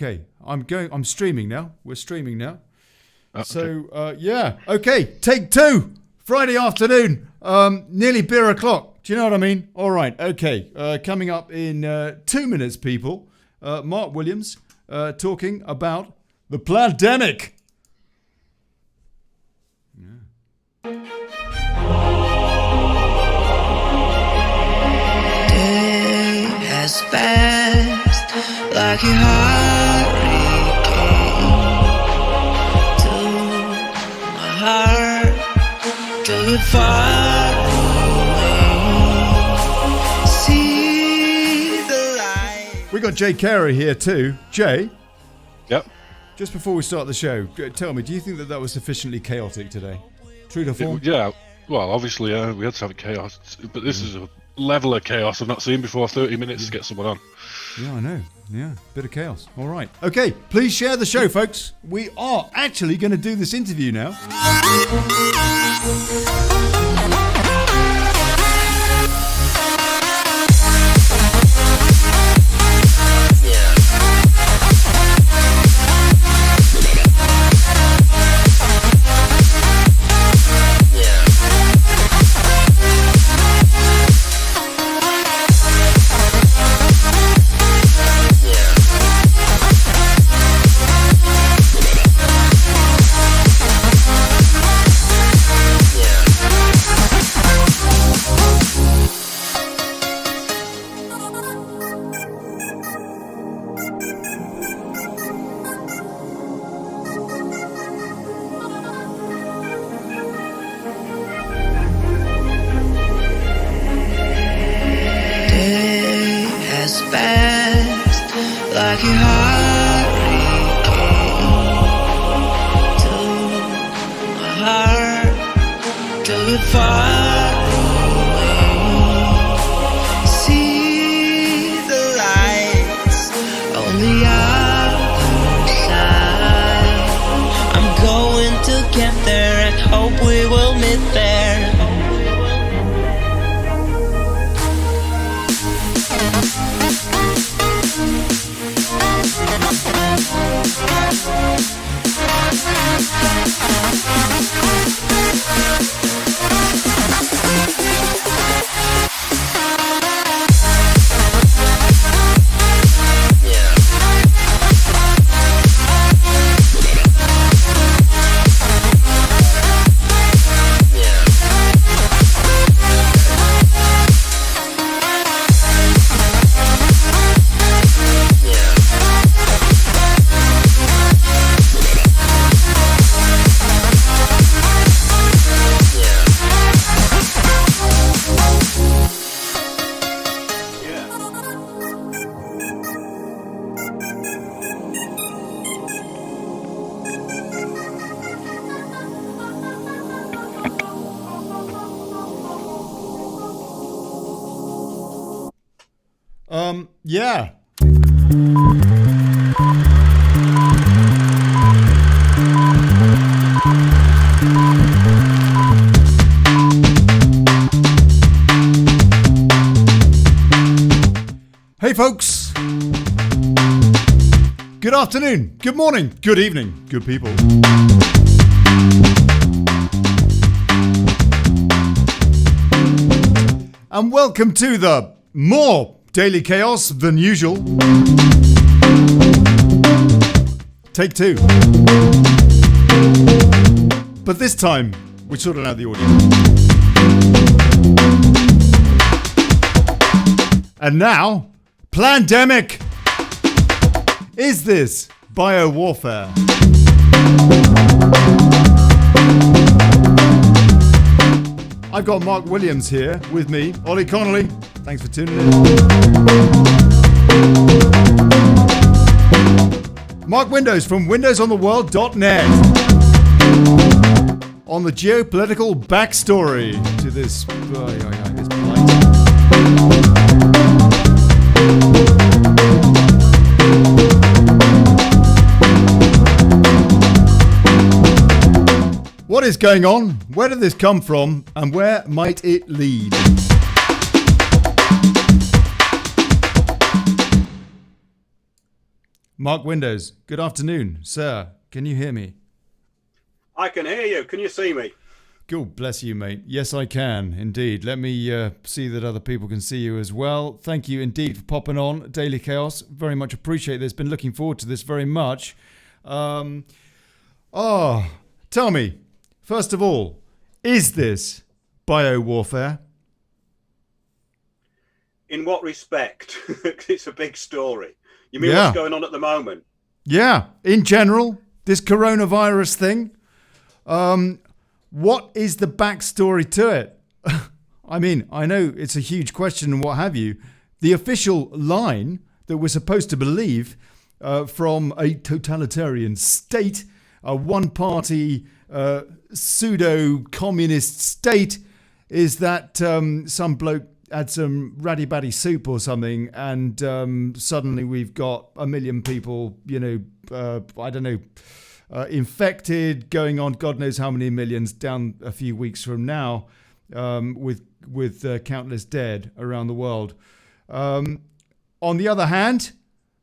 Okay, I'm streaming now. We're streaming now. Okay. So, yeah. Okay, take two. Friday afternoon. Nearly beer o'clock. Do you know what I mean? All right. Okay. Coming up in 2 minutes, people. Mark Williams talking about the Plandemic. Day has passed like a hurricane to my heart, to far away. See the light. We got Jay Carey here too. Jay, Yep. just before we start the show, tell me, do you think that was sufficiently chaotic today? True to form? Yeah. Well, obviously, we had to have chaos, but this is a level of chaos I've not seen before. 30 minutes to get someone on. Yeah, I know. Yeah, bit of chaos. All right. Okay, please share the show, folks. We are actually going to do this interview now. Like a hurricane to my heart, to far away. See the lights on the outside. I'm going to get there and hope we will meet there. Yeah. Hey folks. Good afternoon, good morning, good evening, good people. And welcome to the more daily chaos than usual. Take two. But this time, we sorted out the audio. And now, Plandemic. Is this biowarfare? I've got Mark Williams here with me, Olly Connelly. Thanks for tuning in. Mark Windows from windowsontheworld.net on the geopolitical backstory to this plight. What is going on? Where did this come from? And where might it lead? Mark Windows, good afternoon, sir. Can you hear me? I can hear you. Can you see me? God bless you, mate. Yes, I can, indeed. Let me see that other people can see you as well. Thank you indeed for popping on Daily Chaos. Very much appreciate this. Been looking forward to this very much. Tell me, first of all, is this biowarfare? In what respect? It's a big story. You mean what's going on at the moment? Yeah, in general, this coronavirus thing. What is the backstory to it? I mean, I know it's a huge question and what have you. The official line that we're supposed to believe from a totalitarian state, a one-party pseudo-communist state, is that some bloke had some ratty-batty soup or something, and suddenly we've got 1 million people, infected, going on God knows how many millions down a few weeks from now, with countless dead around the world. On the other hand,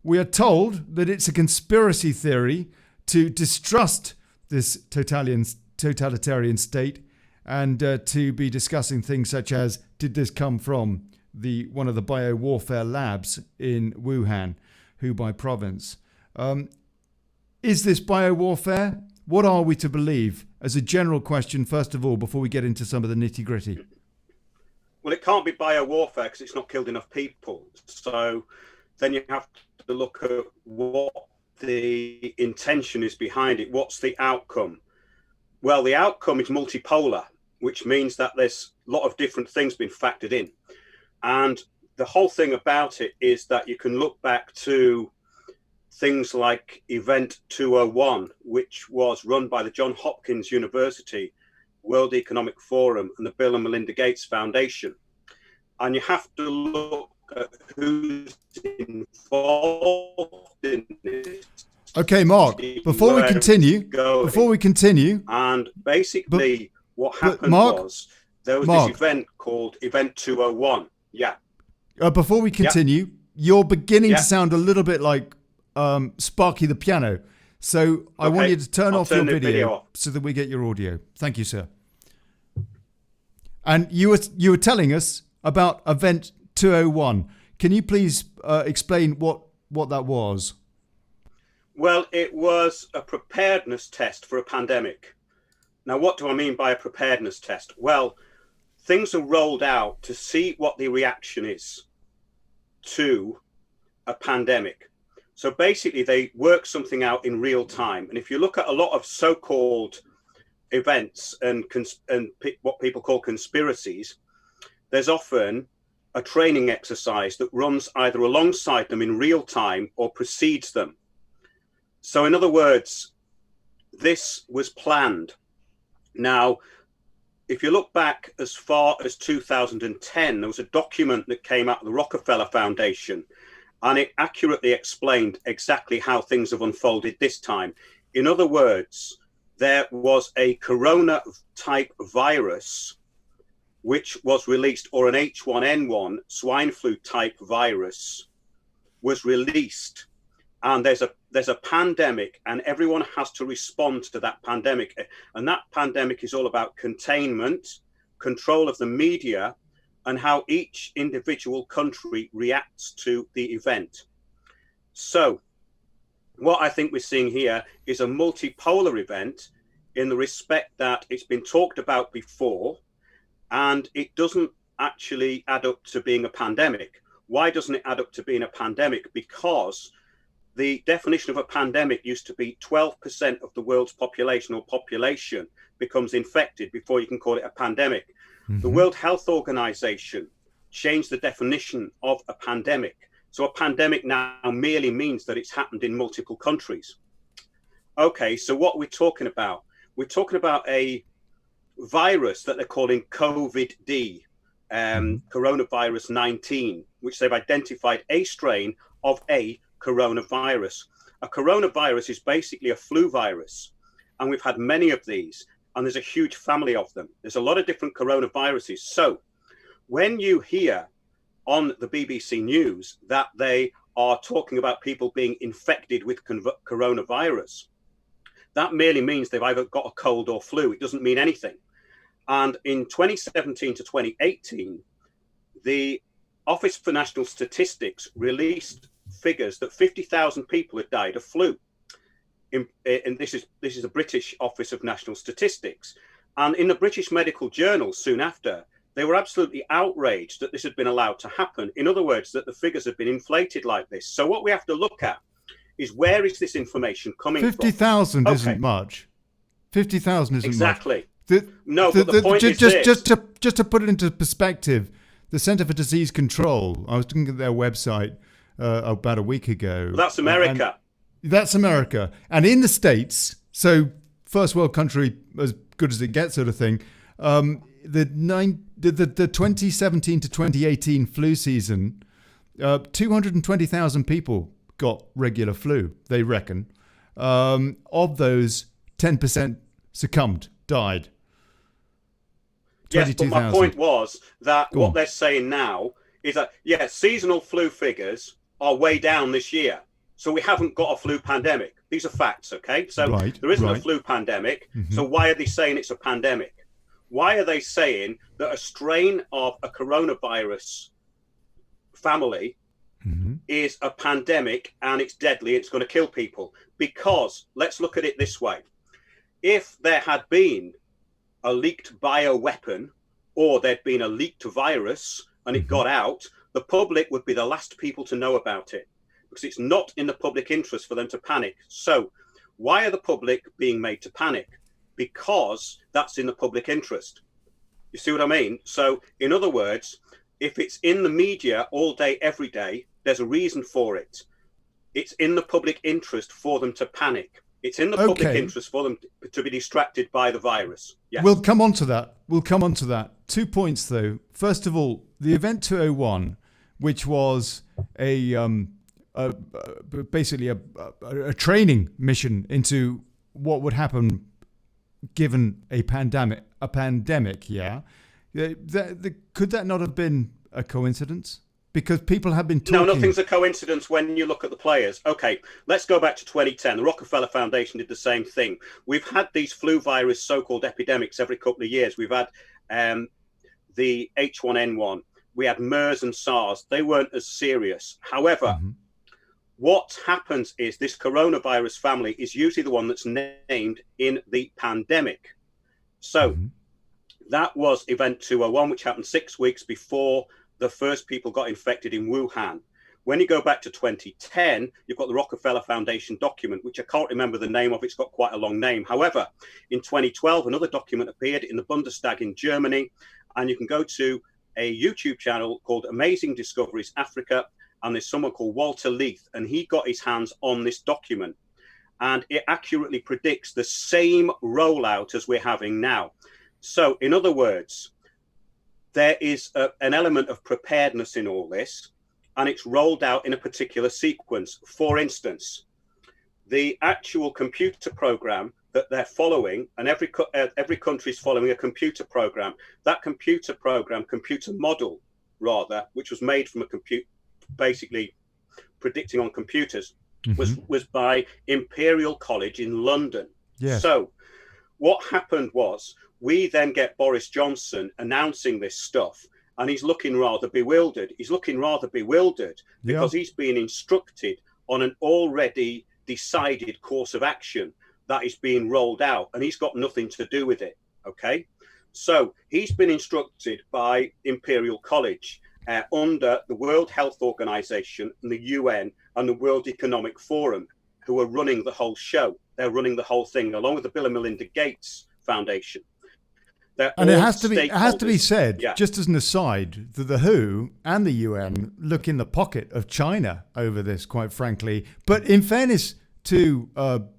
we are told that it's a conspiracy theory to distrust this totalitarian state, and to be discussing things such as, did this come from one of the biowarfare labs in Wuhan, Hubei province? Is this biowarfare? What are we to believe? As a general question, first of all, before we get into some of the nitty-gritty. Well, it can't be biowarfare because it's not killed enough people. So then you have to look at what the intention is behind it. What's the outcome? Well, the outcome is multipolar, which means that there's a lot of different things being factored in. And the whole thing about it is that you can look back to things like Event 201, which was run by the Johns Hopkins University, World Economic Forum, and the Bill and Melinda Gates Foundation. And you have to look at who's involved in this. Okay, Mark, before we continue, and basically what happened was there was this event called Event 201. Yeah. Before we continue, you're beginning to sound a little bit like Sparky the piano. So I want you to turn off your video so that we get your audio. Thank you, sir. And you were telling us about Event 201. Can you please explain what that was? Well, it was a preparedness test for a pandemic. Now, what do I mean by a preparedness test? Well, things are rolled out to see what the reaction is to a pandemic. So basically, they work something out in real time. And if you look at a lot of so-called events and what people call conspiracies, there's often a training exercise that runs either alongside them in real time or precedes them. So in other words, this was planned. Now, if you look back as far as 2010, there was a document that came out of the Rockefeller Foundation, and it accurately explained exactly how things have unfolded this time. In other words, there was a corona type virus which was released, or an H1N1 swine flu type virus was released, and there's a pandemic, and everyone has to respond to that pandemic. And that pandemic is all about containment, control of the media, and how each individual country reacts to the event. So what I think we're seeing here is a multipolar event in the respect that it's been talked about before, and it doesn't actually add up to being a pandemic. Why doesn't it add up to being a pandemic? Because the definition of a pandemic used to be 12% of the world's population or population becomes infected before you can call it a pandemic. Mm-hmm. The World Health Organization changed the definition of a pandemic. So a pandemic now merely means that it's happened in multiple countries. Okay, so what are we talking about? We're talking about a virus that they're calling COVID-D, coronavirus 19, which they've identified a strain of a coronavirus. A coronavirus is basically a flu virus, and we've had many of these, and there's a huge family of them. There's a lot of different coronaviruses. So when you hear on the BBC News that they are talking about people being infected with coronavirus, that merely means they've either got a cold or flu. It doesn't mean anything. And in 2017 to 2018, the Office for National Statistics released figures that 50,000 people had died of flu. And this is a British Office of National Statistics. And in the British Medical Journal soon after, they were absolutely outraged that this had been allowed to happen. In other words, that the figures had been inflated like this. So what we have to look at is, where is this information coming 50,000 from? isn't much. 50,000 isn't exactly. much. The point is just to put it into perspective, the Centre for Disease Control, I was looking at their website about a week ago. Well, that's America. That's America. And in the States, so first world country as good as it gets sort of thing, the 2017 to 2018 flu season, 220,000 people got regular flu, they reckon. Of those, 10% succumbed, died. Yes, but my point was that what they're saying now is that, seasonal flu figures are way down this year. So we haven't got a flu pandemic. These are facts, okay? So there isn't a flu pandemic. Mm-hmm. So why are they saying it's a pandemic? Why are they saying that a strain of a coronavirus family is a pandemic and it's deadly, it's going to kill people? Because let's look at it this way. If there had been a leaked bioweapon, or there'd been a leaked virus and it got out, the public would be the last people to know about it, because it's not in the public interest for them to panic. So why are the public being made to panic? Because that's in the public interest. You see what I mean? So in other words, if it's in the media all day, every day, there's a reason for it. It's in the public interest for them to panic. It's in the public interest for them to be distracted by the virus. Yes. We'll come on to that. 2 points, though. First of all, the Event 201, which was basically a training mission into what would happen given a pandemic. Could that not have been a coincidence? Because people have been talking... No, nothing's a coincidence when you look at the players. Okay, let's go back to 2010. The Rockefeller Foundation did the same thing. We've had these flu virus so-called epidemics every couple of years. We've had the H1N1. We had MERS and SARS. They weren't as serious. However, what happens is this coronavirus family is usually the one that's named in the pandemic. So that was Event 201, which happened 6 weeks before the first people got infected in Wuhan. When you go back to 2010, you've got the Rockefeller Foundation document, which I can't remember the name of. It's got quite a long name. However, in 2012, another document appeared in the Bundestag in Germany, and you can go to a YouTube channel called Amazing Discoveries Africa, and there's someone called Walter Leith, and he got his hands on this document, and it accurately predicts the same rollout as we're having now. So, in other words, there is an element of preparedness in all this, and it's rolled out in a particular sequence. For instance, the actual computer program that they're following, and every country is following a computer program. That computer program, computer model, rather, which was made from a computer, basically predicting on computers, was by Imperial College in London. Yeah. So what happened was, we then get Boris Johnson announcing this stuff, and he's looking rather bewildered. He's looking rather bewildered because he's been instructed on an already decided course of action that is being rolled out, and he's got nothing to do with it. Okay, so he's been instructed by Imperial College under the World Health Organization and the UN and the World Economic Forum, who are running the whole show. They're running the whole thing, along with the Bill and Melinda Gates Foundation. And it has to be said, just as an aside, that the WHO and the UN look in the pocket of China over this, quite frankly. But in fairness to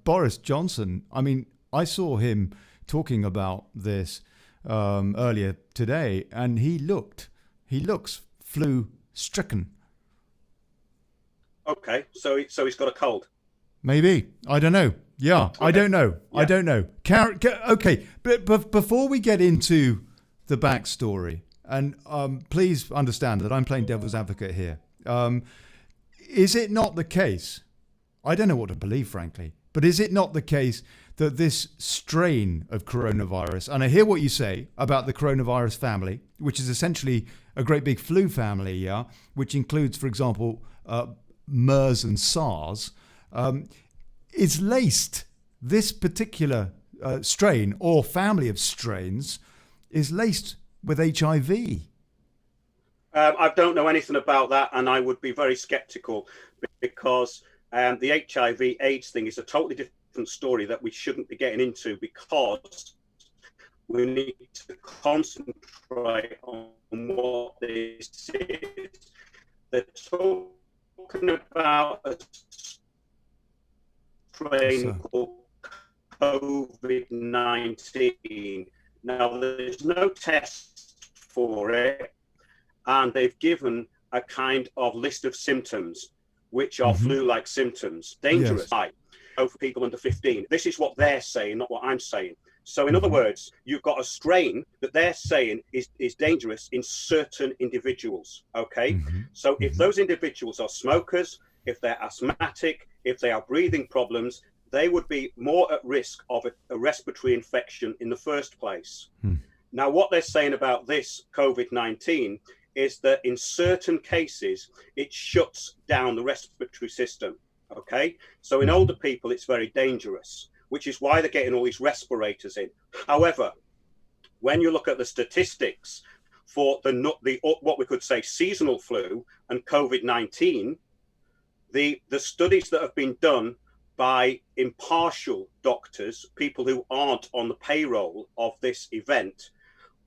Boris Johnson, I mean, I saw him talking about this earlier today, and he looks flu-stricken. Okay, so he's got a cold. Maybe. I don't know. Yeah, okay. I don't know. Okay, but before we get into the backstory, and please understand that I'm playing devil's advocate here. is it not the case? I don't know what to believe, frankly, but is it not the case that this strain of coronavirus, and I hear what you say about the coronavirus family, which is essentially a great big flu family, yeah, which includes, for example, MERS and SARS, is laced, this particular strain or family of strains is laced with HIV. I don't know anything about that, and I would be very skeptical because the HIV AIDS thing is a totally different story that we shouldn't be getting into, because we need to concentrate on what this is. They're talking about a strain called COVID-19. Now, there's no test for it, and they've given a kind of list of symptoms, which are flu-like symptoms. Dangerous. Yes. For people under 15. This is what they're saying, not what I'm saying. So in other words, you've got a strain that they're saying is dangerous in certain individuals, okay? So if those individuals are smokers, if they're asthmatic, if they have breathing problems, they would be more at risk of a respiratory infection in the first place. Now, what they're saying about this COVID-19 is that in certain cases, it shuts down the respiratory system. Okay, so in older people, it's very dangerous, which is why they're getting all these respirators in. However, when you look at the statistics for the what we could say seasonal flu and COVID-19, the studies that have been done by impartial doctors, people who aren't on the payroll of this event,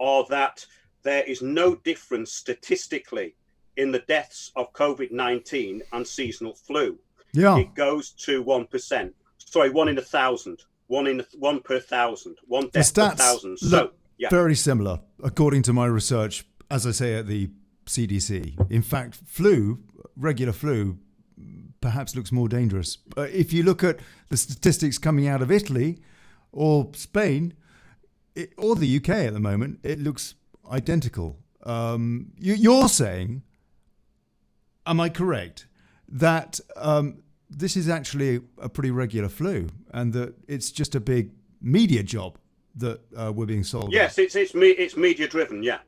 are that there is no difference statistically in the deaths of COVID-19 and seasonal flu. Yeah, it goes to 1%. Sorry, 1 in 1,000. 1 per 1,000. One death per 1,000. So, yeah, very similar, according to my research, as I say at the CDC. In fact, regular flu, perhaps looks more dangerous. If you look at the statistics coming out of Italy or Spain or the UK at the moment, it looks identical. You're saying, am I correct, that this is actually a pretty regular flu, and that it's just a big media job that we're being sold? Yes, it's media driven. Yeah.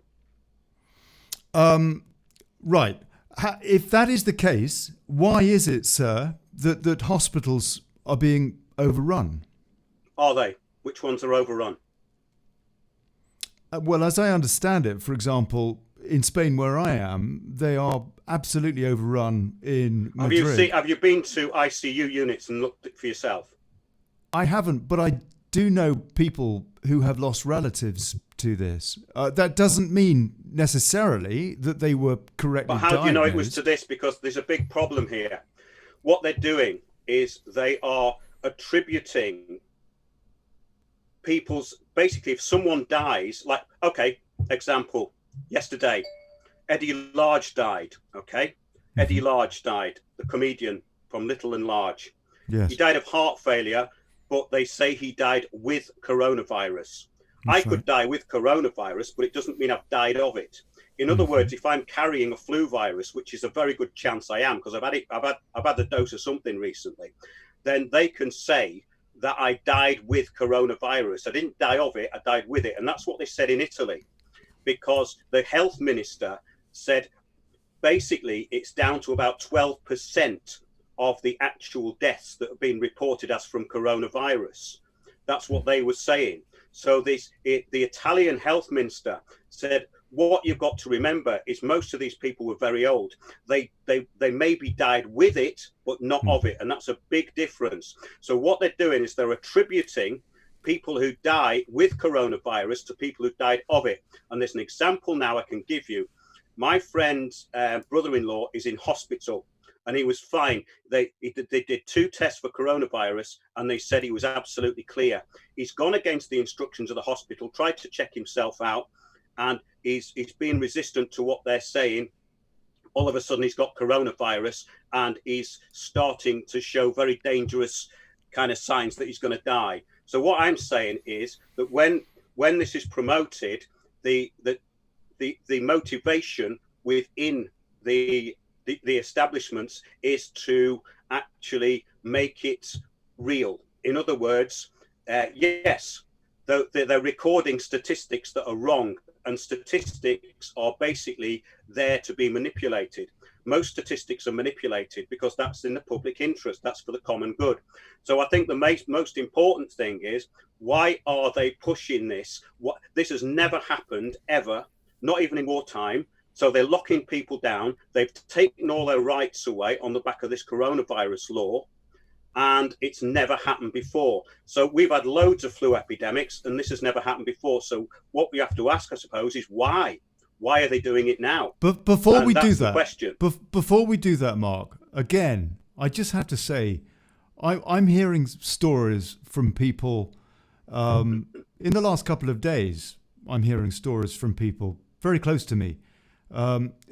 Right. If that is the case, why is it, sir, that hospitals are being overrun? Are they? Which ones are overrun? Well, as I understand it, for example, in Spain, where I am, they are absolutely overrun in Madrid. Have you been to ICU units and looked for yourself? I haven't, but I do know people who have lost relatives to this. That doesn't mean necessarily that they were correctly diagnosed. But how do you know it was to this? Because there's a big problem here. What they're doing is they are attributing people's, basically, if someone dies, like, okay, example, yesterday, Eddie Large died, okay? Eddie Large died, the comedian from Little and Large. Yes. He died of heart failure, but they say he died with coronavirus. I could die with coronavirus, but it doesn't mean I've died of it. In other words, if I'm carrying a flu virus, which is a very good chance I am, because I've had a dose of something recently, then they can say that I died with coronavirus. I didn't die of it, I died with it. And that's what they said in Italy, because the health minister said basically it's down to about 12% of the actual deaths that have been reported as from coronavirus. That's what they were saying. So the Italian health minister said, what you've got to remember is most of these people were very old. They maybe died with it, but not of it. And that's a big difference. So what they're doing is they're attributing people who die with coronavirus to people who died of it. And there's an example now I can give you. My friend's brother-in-law is in hospital and he was fine. They did 2 tests for coronavirus and they said he was absolutely clear. He's gone against the instructions of the hospital, tried to check himself out, and he's being resistant to what they're saying. All of a sudden he's got coronavirus and he's starting to show very dangerous kind of signs that he's going to die. So what I'm saying is that when this is promoted, the motivation within the the establishments is to actually make it real. In other words, yes, they're recording statistics that are wrong, and statistics are basically there to be manipulated. Most statistics are manipulated because that's in the public interest, that's for the common good. So I think the most important thing is, why are they pushing this? This has never happened ever, not even in wartime. So they're locking people down. They've taken all their rights away on the back of this coronavirus law, and it's never happened before. So we've had loads of flu epidemics, and this has never happened before. So what we have to ask, I suppose, is why? Why are they doing it now? But before we do that, question. Before we do that, Mark, again, I just have to say, I'm hearing stories from people in the last couple of days. I'm hearing stories from people very close to me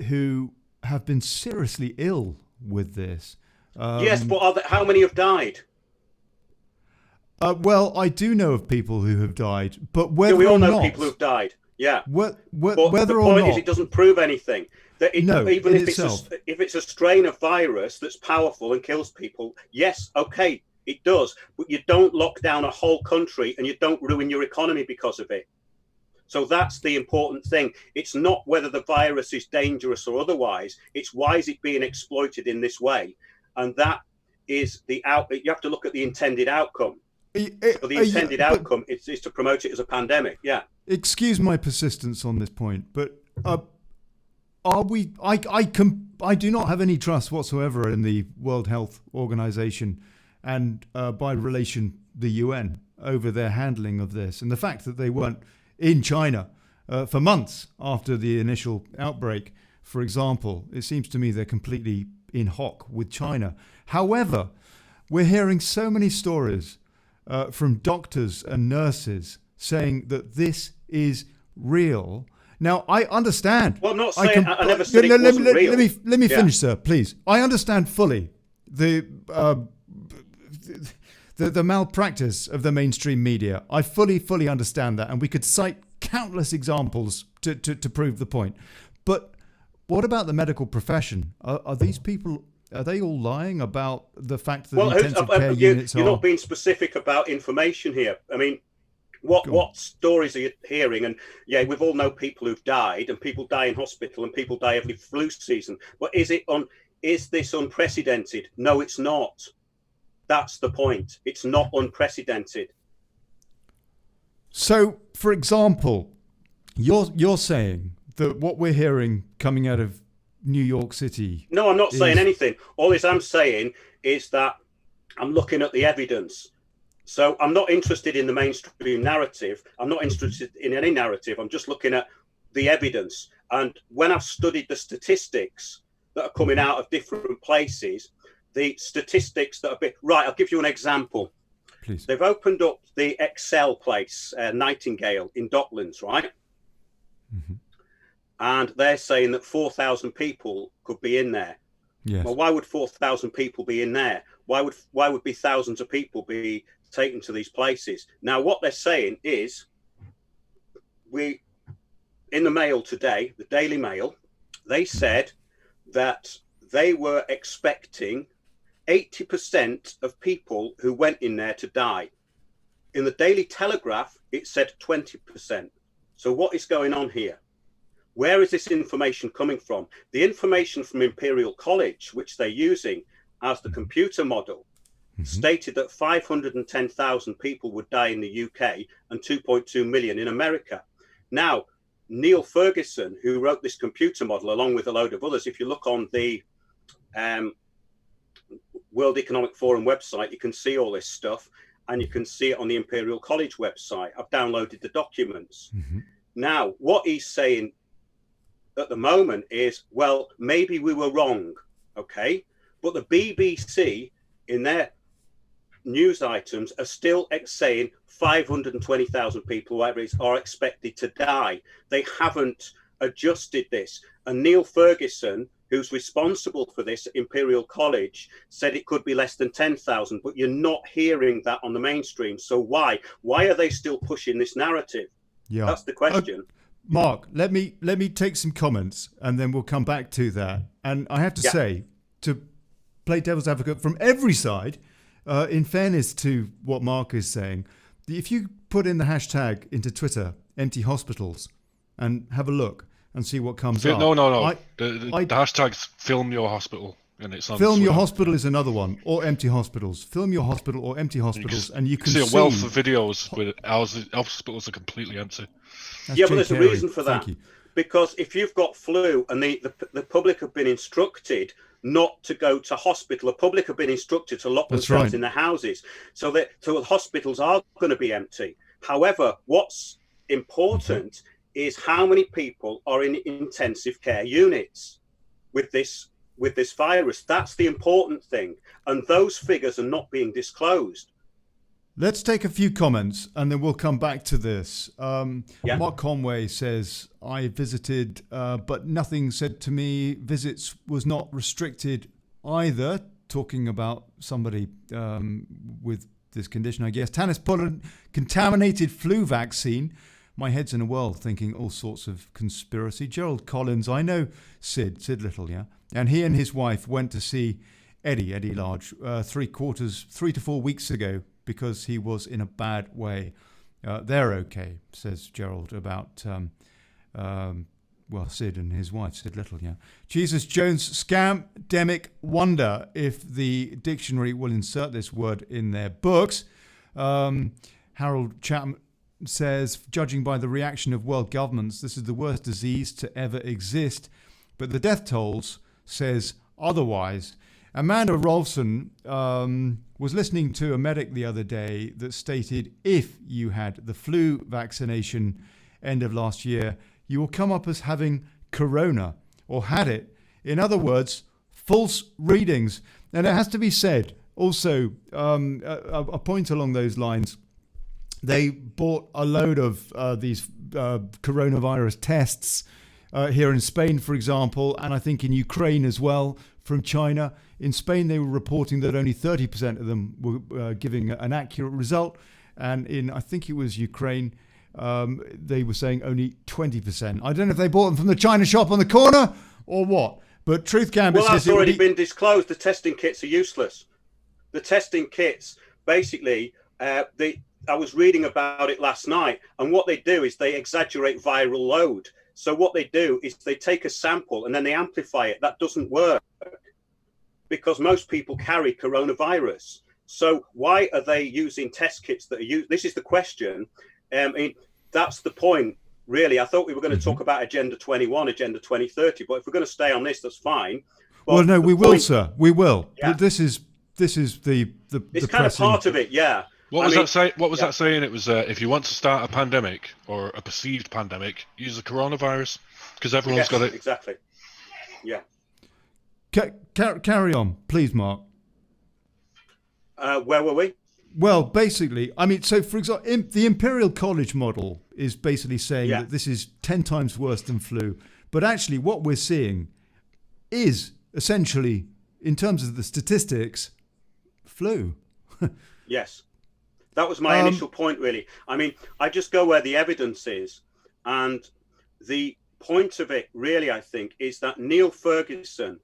who have been seriously ill with this. Yes, but how many have died? Well, I do know of people who have died, but whether we all or know not, people who've died. Yeah. but But whether the or point not, is, it doesn't prove anything. That No, even in if itself. if it's a strain of virus that's powerful and kills people, yes, okay, it does. But you don't lock down a whole country, and you don't ruin your economy because of it. So that's the important thing. It's not whether the virus is dangerous or otherwise. It's why is it being exploited in this way, and that is you have to look at the intended outcome. So the intended outcome is to promote it as a pandemic. Yeah. Excuse my persistence on this point, but are we? I do not have any trust whatsoever in the World Health Organization and by relation the UN over their handling of this, and the fact that they weren't in China for months after the initial outbreak, for example. It seems to me they're completely in hock with China. However, we're hearing so many stories from doctors and nurses saying that this is real. Now, I understand. Well, I'm not saying I never said it wasn't real. Let me finish, sir, please. I understand fully the malpractice of the mainstream media. I fully understand that, and we could cite countless examples to prove the point. But what about the medical profession? Are these people? Are they all lying about the fact that intensive care units you're not being specific about information here. I mean, what stories are you hearing? And yeah, we've all know people who've died, and people die in hospital, and people die every flu season. But is this unprecedented? No, it's not. That's the point. It's not unprecedented. So, for example, you're saying that what we're hearing coming out of New York City. No, I'm not saying anything. All I'm saying is that I'm looking at the evidence. So I'm not interested in the mainstream narrative. I'm not interested in any narrative. I'm just looking at the evidence. And when I've studied the statistics that are coming out of different places, the statistics that are right, I'll give you an example. Please. They've opened up the Excel place, Nightingale in Docklands, right? Mm-hmm. And they're saying that 4,000 people could be in there. Yes. Well, why would 4,000 people be in there? Why would be thousands of people be taken to these places? Now, what they're saying is, in the Mail today, the Daily Mail, they said that they were expecting 80% of people who went in there to die. In the Daily Telegraph, it said 20%. So what is going on here? Where is this information coming from? The information from Imperial College, which they're using as the computer model, stated that 510,000 people would die in the UK and 2.2 million in America. Now, Neil Ferguson, who wrote this computer model, along with a load of others, if you look on the World Economic Forum website, you can see all this stuff, and you can see it on the Imperial College website. I've downloaded the documents. Mm-hmm. Now, what he's saying at the moment is, well, maybe we were wrong, okay? But the BBC, in their news items, are still saying 520,000 people, whatever it is, are expected to die. They haven't adjusted this. And Neil Ferguson, who's responsible for this at Imperial College, said it could be less than 10,000, but you're not hearing that on the mainstream. So why? Why are they still pushing this narrative? Yeah. That's the question. Mark, let me take some comments, and then we'll come back to that. And I have to say, to play devil's advocate from every side, in fairness to what Mark is saying, if you put in the hashtag into Twitter, empty hospitals, and have a look and see what comes up. No. The hashtag's film your hospital. And it's on film Twitter. your hospital is another one, or empty hospitals. Film your hospital or empty hospitals, and you can see a wealth of videos where hospitals are completely empty. That's but there's a reason for that. Thank you. Because if you've got flu and the public have been instructed not to go to hospital, the public have been instructed to lock themselves in their houses, so the hospitals are going to be empty. However, what's important is how many people are in intensive care units with this virus. That's the important thing, and those figures are not being disclosed. Let's take a few comments and then we'll come back to this. Mark Conway says, I visited, but nothing said to me. Visits was not restricted either. Talking about somebody with this condition, I guess. Tanis Pullen, contaminated flu vaccine. My head's in a whirl thinking all sorts of conspiracy. Gerald Collins, I know Sid Little, yeah. And he and his wife went to see Eddie Large, 3 to 4 weeks ago, because he was in a bad way. They're okay, says Gerald about, Sid and his wife, Sid Little, yeah. Jesus Jones, scam-demic, wonder if the dictionary will insert this word in their books. Harold Chapman says, judging by the reaction of world governments, this is the worst disease to ever exist. But the death tolls says otherwise. Amanda Rolfson was listening to a medic the other day that stated if you had the flu vaccination end of last year, you will come up as having corona or had it. In other words, false readings. And it has to be said, also, a point along those lines, they bought a load of these coronavirus tests here in Spain, for example, and I think in Ukraine as well, from China. In Spain, they were reporting that only 30% of them were giving an accurate result. And in, I think it was Ukraine, they were saying only 20%. I don't know if they bought them from the China shop on the corner or what. But Truth Gambit says... Well, that's already been disclosed. The testing kits are useless. The testing kits, basically, I was reading about it last night, and what they do is they exaggerate viral load. So what they do is they take a sample and then they amplify it. That doesn't work because most people carry coronavirus. So why are they using test kits that are used? This is the question. That's the point, really. I thought we were going to talk about Agenda 21, Agenda 2030, but if we're going to stay on this, that's fine. But well, no, we will, sir. We will. Yeah. But this is the it's kind of part of it, yeah. What was that saying? It was if you want to start a pandemic or a perceived pandemic, use the coronavirus because everyone's got it. Exactly. Yeah. Carry on, please, Mark. Where were we? Well, basically, I mean, so for example, the Imperial College model is basically saying that this is 10 times worse than flu. But actually, what we're seeing is essentially, in terms of the statistics, flu. Yes. That was my initial point, really. I mean, I just go where the evidence is. And the point of it, really, I think, is that Neil Ferguson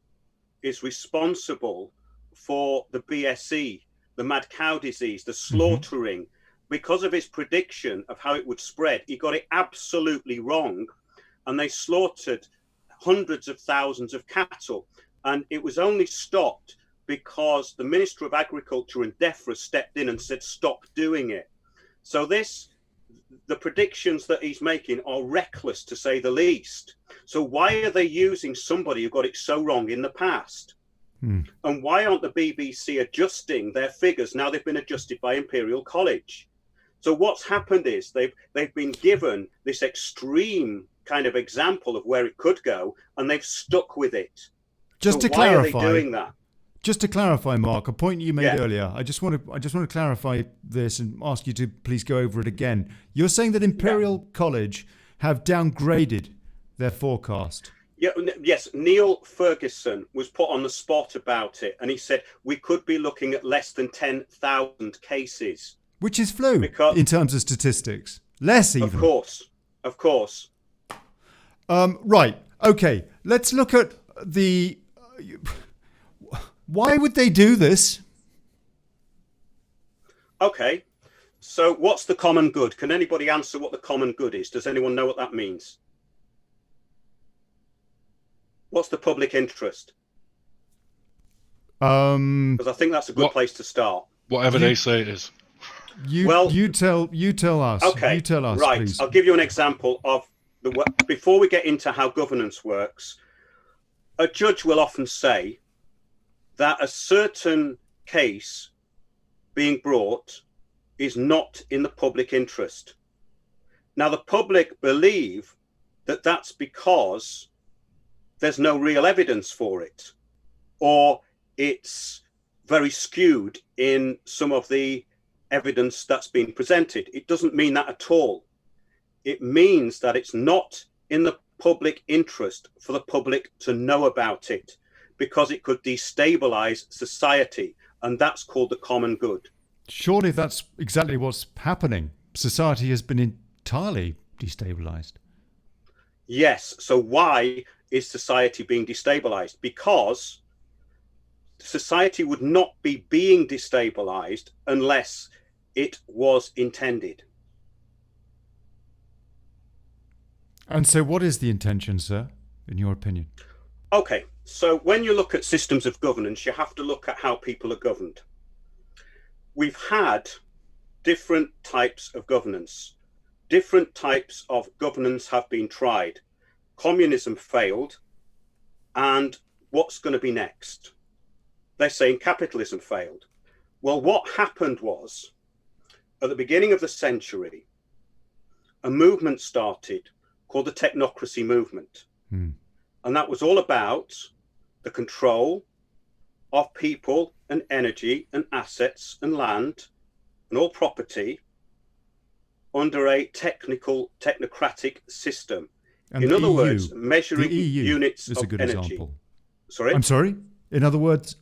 is responsible for the BSE, the mad cow disease, the slaughtering. Because of his prediction of how it would spread, he got it absolutely wrong. And they slaughtered hundreds of thousands of cattle. And it was only stopped because the Minister of Agriculture and DEFRA stepped in and said, stop doing it. So the predictions that he's making are reckless, to say the least. So why are they using somebody who got it so wrong in the past? And why aren't the BBC adjusting their figures? Now they've been adjusted by Imperial College. So what's happened is they've been given this extreme kind of example of where it could go, and they've stuck with it. Just so to why clarify, are they doing that? Just to clarify, Mark, a point you made earlier. I just want to clarify this and ask you to please go over it again. You're saying that Imperial College have downgraded their forecast. Yes, Neil Ferguson was put on the spot about it, and he said we could be looking at less than 10,000 cases. Which is flu in terms of statistics. Less even. Of course. Right. Okay. Let's look at the. Why would they do this? Okay. So what's the common good? Can anybody answer what the common good is? Does anyone know what that means? What's the public interest? Because I think that's a good place to start. Whatever they say it is. You tell us. Okay. You tell us, right. please. I'll give you an example of before we get into how governance works. A judge will often say that a certain case being brought is not in the public interest. Now, the public believe that that's because there's no real evidence for it, or it's very skewed in some of the evidence that's been presented. It doesn't mean that at all. It means that it's not in the public interest for the public to know about it, because it could destabilize society, and that's called the common good. Surely that's exactly what's happening. Society has been entirely destabilized. Yes. So why is society being destabilized? Because society would not be being destabilized unless it was intended. And so what is the intention, sir, in your opinion? Okay. So when you look at systems of governance, you have to look at how people are governed. We've had different types of governance. Different types of governance have been tried. Communism failed. And what's going to be next? They're saying capitalism failed. Well, what happened was, at the beginning of the century, a movement started called the technocracy movement. And that was all about the control of people and energy and assets and land and all property under a technocratic system. And in other EU, words, measuring units is of a good energy. Example. Sorry? I'm sorry? In other words,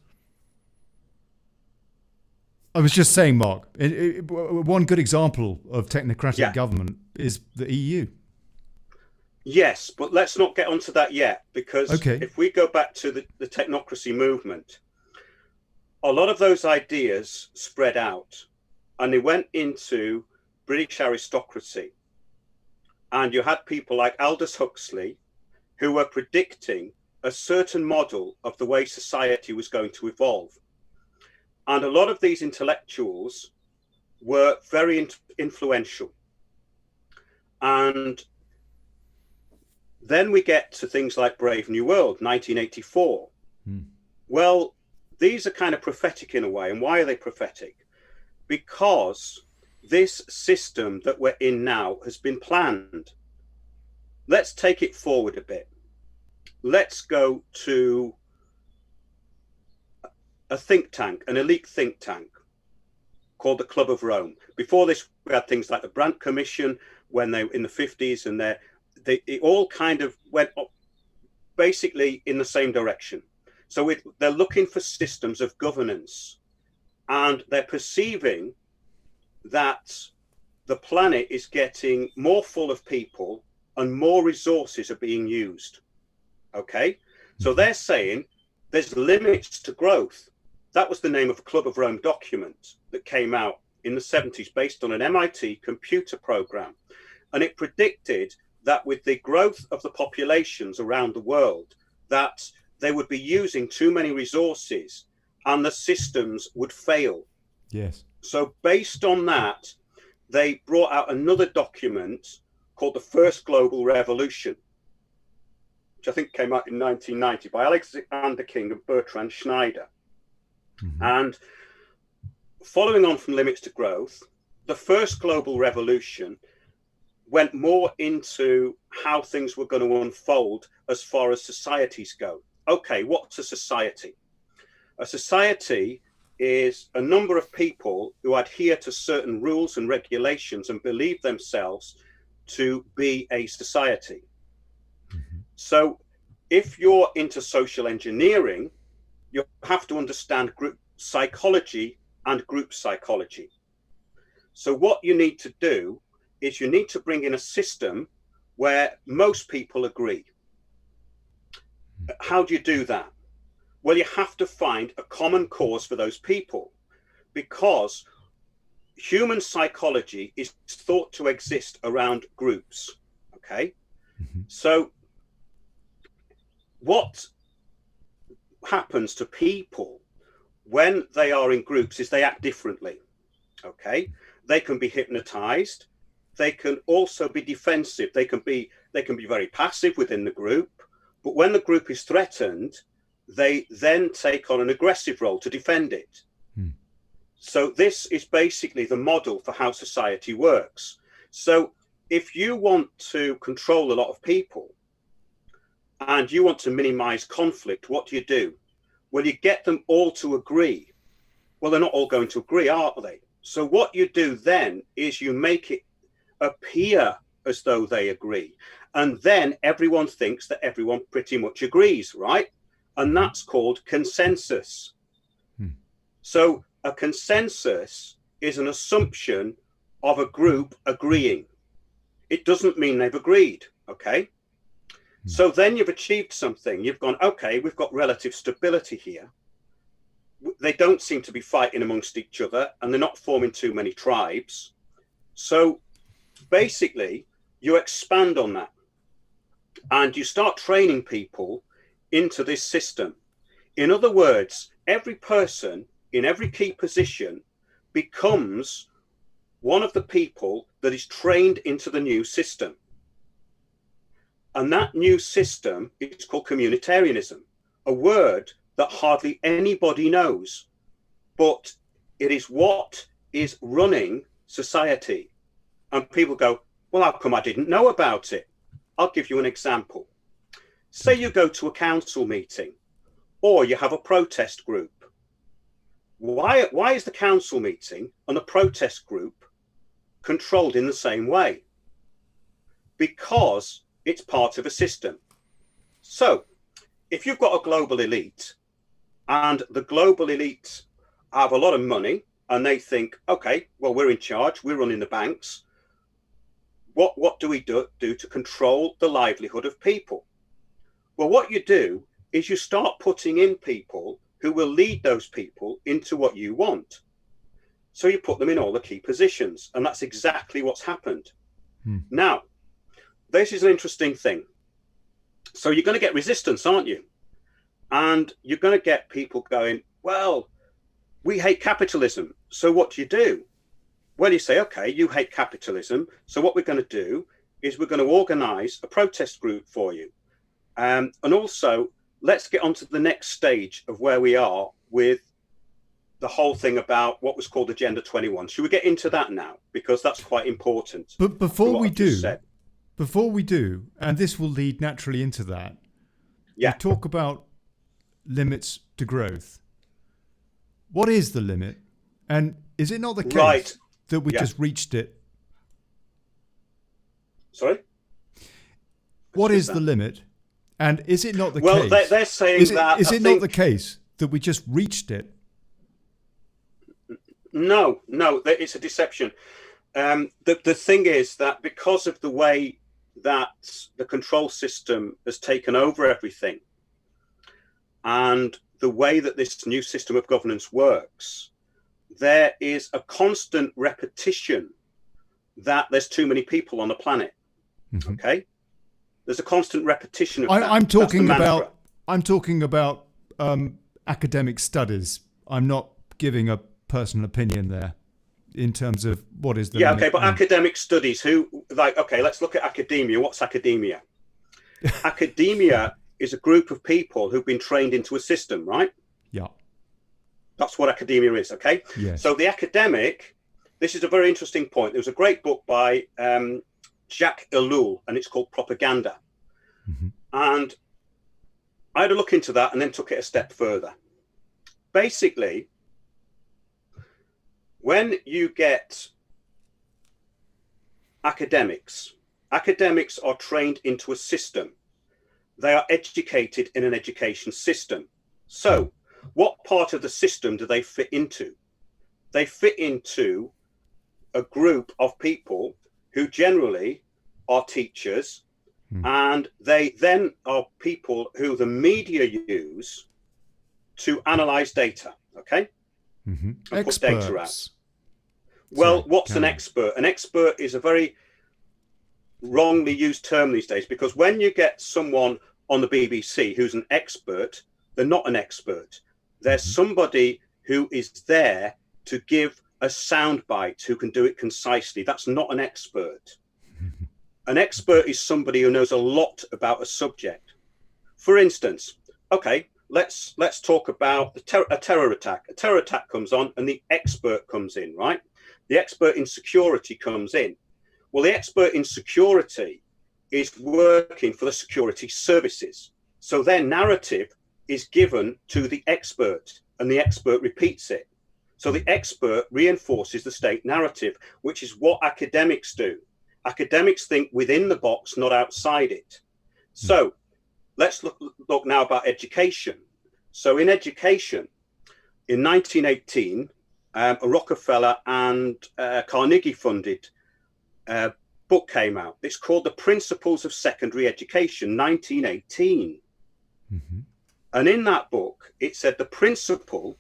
I was just saying, Mark, one good example of technocratic government is the EU. Yes, but let's not get onto that yet, because if we go back to the technocracy movement, a lot of those ideas spread out and they went into British aristocracy. And you had people like Aldous Huxley who were predicting a certain model of the way society was going to evolve. And a lot of these intellectuals were very influential. And then we get to things like Brave New World, 1984. Well, these are kind of prophetic in a way. And why are they prophetic? Because this system that we're in now has been planned. Let's take it forward a bit. Let's go to a think tank, an elite think tank called the Club of Rome. Before this, we had things like the Brandt Commission when they in the 50s, and it all kind of went up basically in the same direction. So they're looking for systems of governance, and they're perceiving that the planet is getting more full of people and more resources are being used. Okay, so they're saying there's limits to growth. That was the name of a Club of Rome document that came out in the 70s based on an MIT computer program. And it predicted that with the growth of the populations around the world, that they would be using too many resources and the systems would fail. Yes. So based on that, they brought out another document called the First Global Revolution, which I think came out in 1990 by Alexander King and Bertrand Schneider. And following on from limits to growth, the First Global Revolution went more into how things were going to unfold as far as societies go. Okay, what's a society? A society is a number of people who adhere to certain rules and regulations and believe themselves to be a society. So if you're into social engineering, you have to understand group psychology and group psychology. So what you need to do is you need to bring in a system where most people agree. How do you do that? Well, you have to find a common cause for those people, because human psychology is thought to exist around groups. Okay. So what happens to people when they are in groups is they act differently. Okay. They can be hypnotized. They can also be defensive. They can be very passive within the group, but when the group is threatened, they then take on an aggressive role to defend it. So this is basically the model for how society works. So if you want to control a lot of people and you want to minimize conflict, what do? Well, you get them all to agree. Well, they're not all going to agree, are they? So what you do then is you make it appear as though they agree. And then everyone thinks that everyone pretty much agrees, right? And that's called consensus. So a consensus is an assumption of a group agreeing. It doesn't mean they've agreed, okay? So then you've achieved something. You've gone, okay, we've got relative stability here. They don't seem to be fighting amongst each other, and they're not forming too many tribes. So basically, you expand on that, and you start training people into this system. In other words, every person in every key position becomes one of the people that is trained into the new system. And that new system is called communitarianism, a word that hardly anybody knows, but it is what is running society. And people go, well, how come I didn't know about it? I'll give you an example. Say you go to a council meeting, or you have a protest group. Why is the council meeting and the protest group controlled in the same way? Because it's part of a system. So if you've got a global elite, and the global elite have a lot of money, and they think, okay, well, we're in charge, we're running the banks. What do we do to control the livelihood of people? Well, what you do is you start putting in people who will lead those people into what you want. So you put them in all the key positions, and that's exactly what's happened. Now, this is an interesting thing. So you're going to get resistance, aren't you? And you're going to get people going, well, we hate capitalism. So what do? Well, you say, okay, you hate capitalism. So what we're going to do is we're going to organize a protest group for you. And also, let's get on to the next stage of where we are with the whole thing about what was called Agenda 21. Should we get into that now? Because that's quite important. But before we do, and this will lead naturally into that, we talk about limits to growth. What is the limit? And is it not the case that we just reached it? Sorry? What is the limit? And is it not the case? Well, they're saying that... Is it not the case that we just reached it? No, it's a deception. The thing is that because of the way that the control system has taken over everything, and the way that this new system of governance works, there is a constant repetition that there's too many people on the planet. Okay? There's a constant repetition of that. I'm talking about academic studies. I'm not giving a personal opinion there in terms of what is the limit. Okay, but academic studies, let's look at academia. What's academia? Academia is a group of people who've been trained into a system, right? Yeah. That's what academia is, okay? Yes. So the academic, this is a very interesting point. There was a great book by Jacques Ellul, and it's called Propaganda. And I had a look into that and then took it a step further. Basically, when you get academics are trained into a system. They are educated in an education system. So what part of the system do they fit into? They fit into a group of people who generally are teachers And they then are people who the media use to analyze data, okay? And put data out. Well, what's an expert? An expert is a very wrongly used term these days, because when you get someone on the BBC who's an expert, they're not an expert. They're somebody who is there to give a soundbite, who can do it concisely. That's not an expert. An expert is somebody who knows a lot about a subject. For instance, okay, let's talk about a terror attack. A terror attack comes on and the expert comes in, right? The expert in security comes in. Well, the expert in security is working for the security services. So their narrative is given to the expert and the expert repeats it. So the expert reinforces the state narrative, which is what academics do. Academics think within the box, not outside it. So let's look now about education. So in education, in 1918, a Rockefeller and Carnegie funded book came out. It's called The Principles of Secondary Education, 1918. And in that book, it said the principle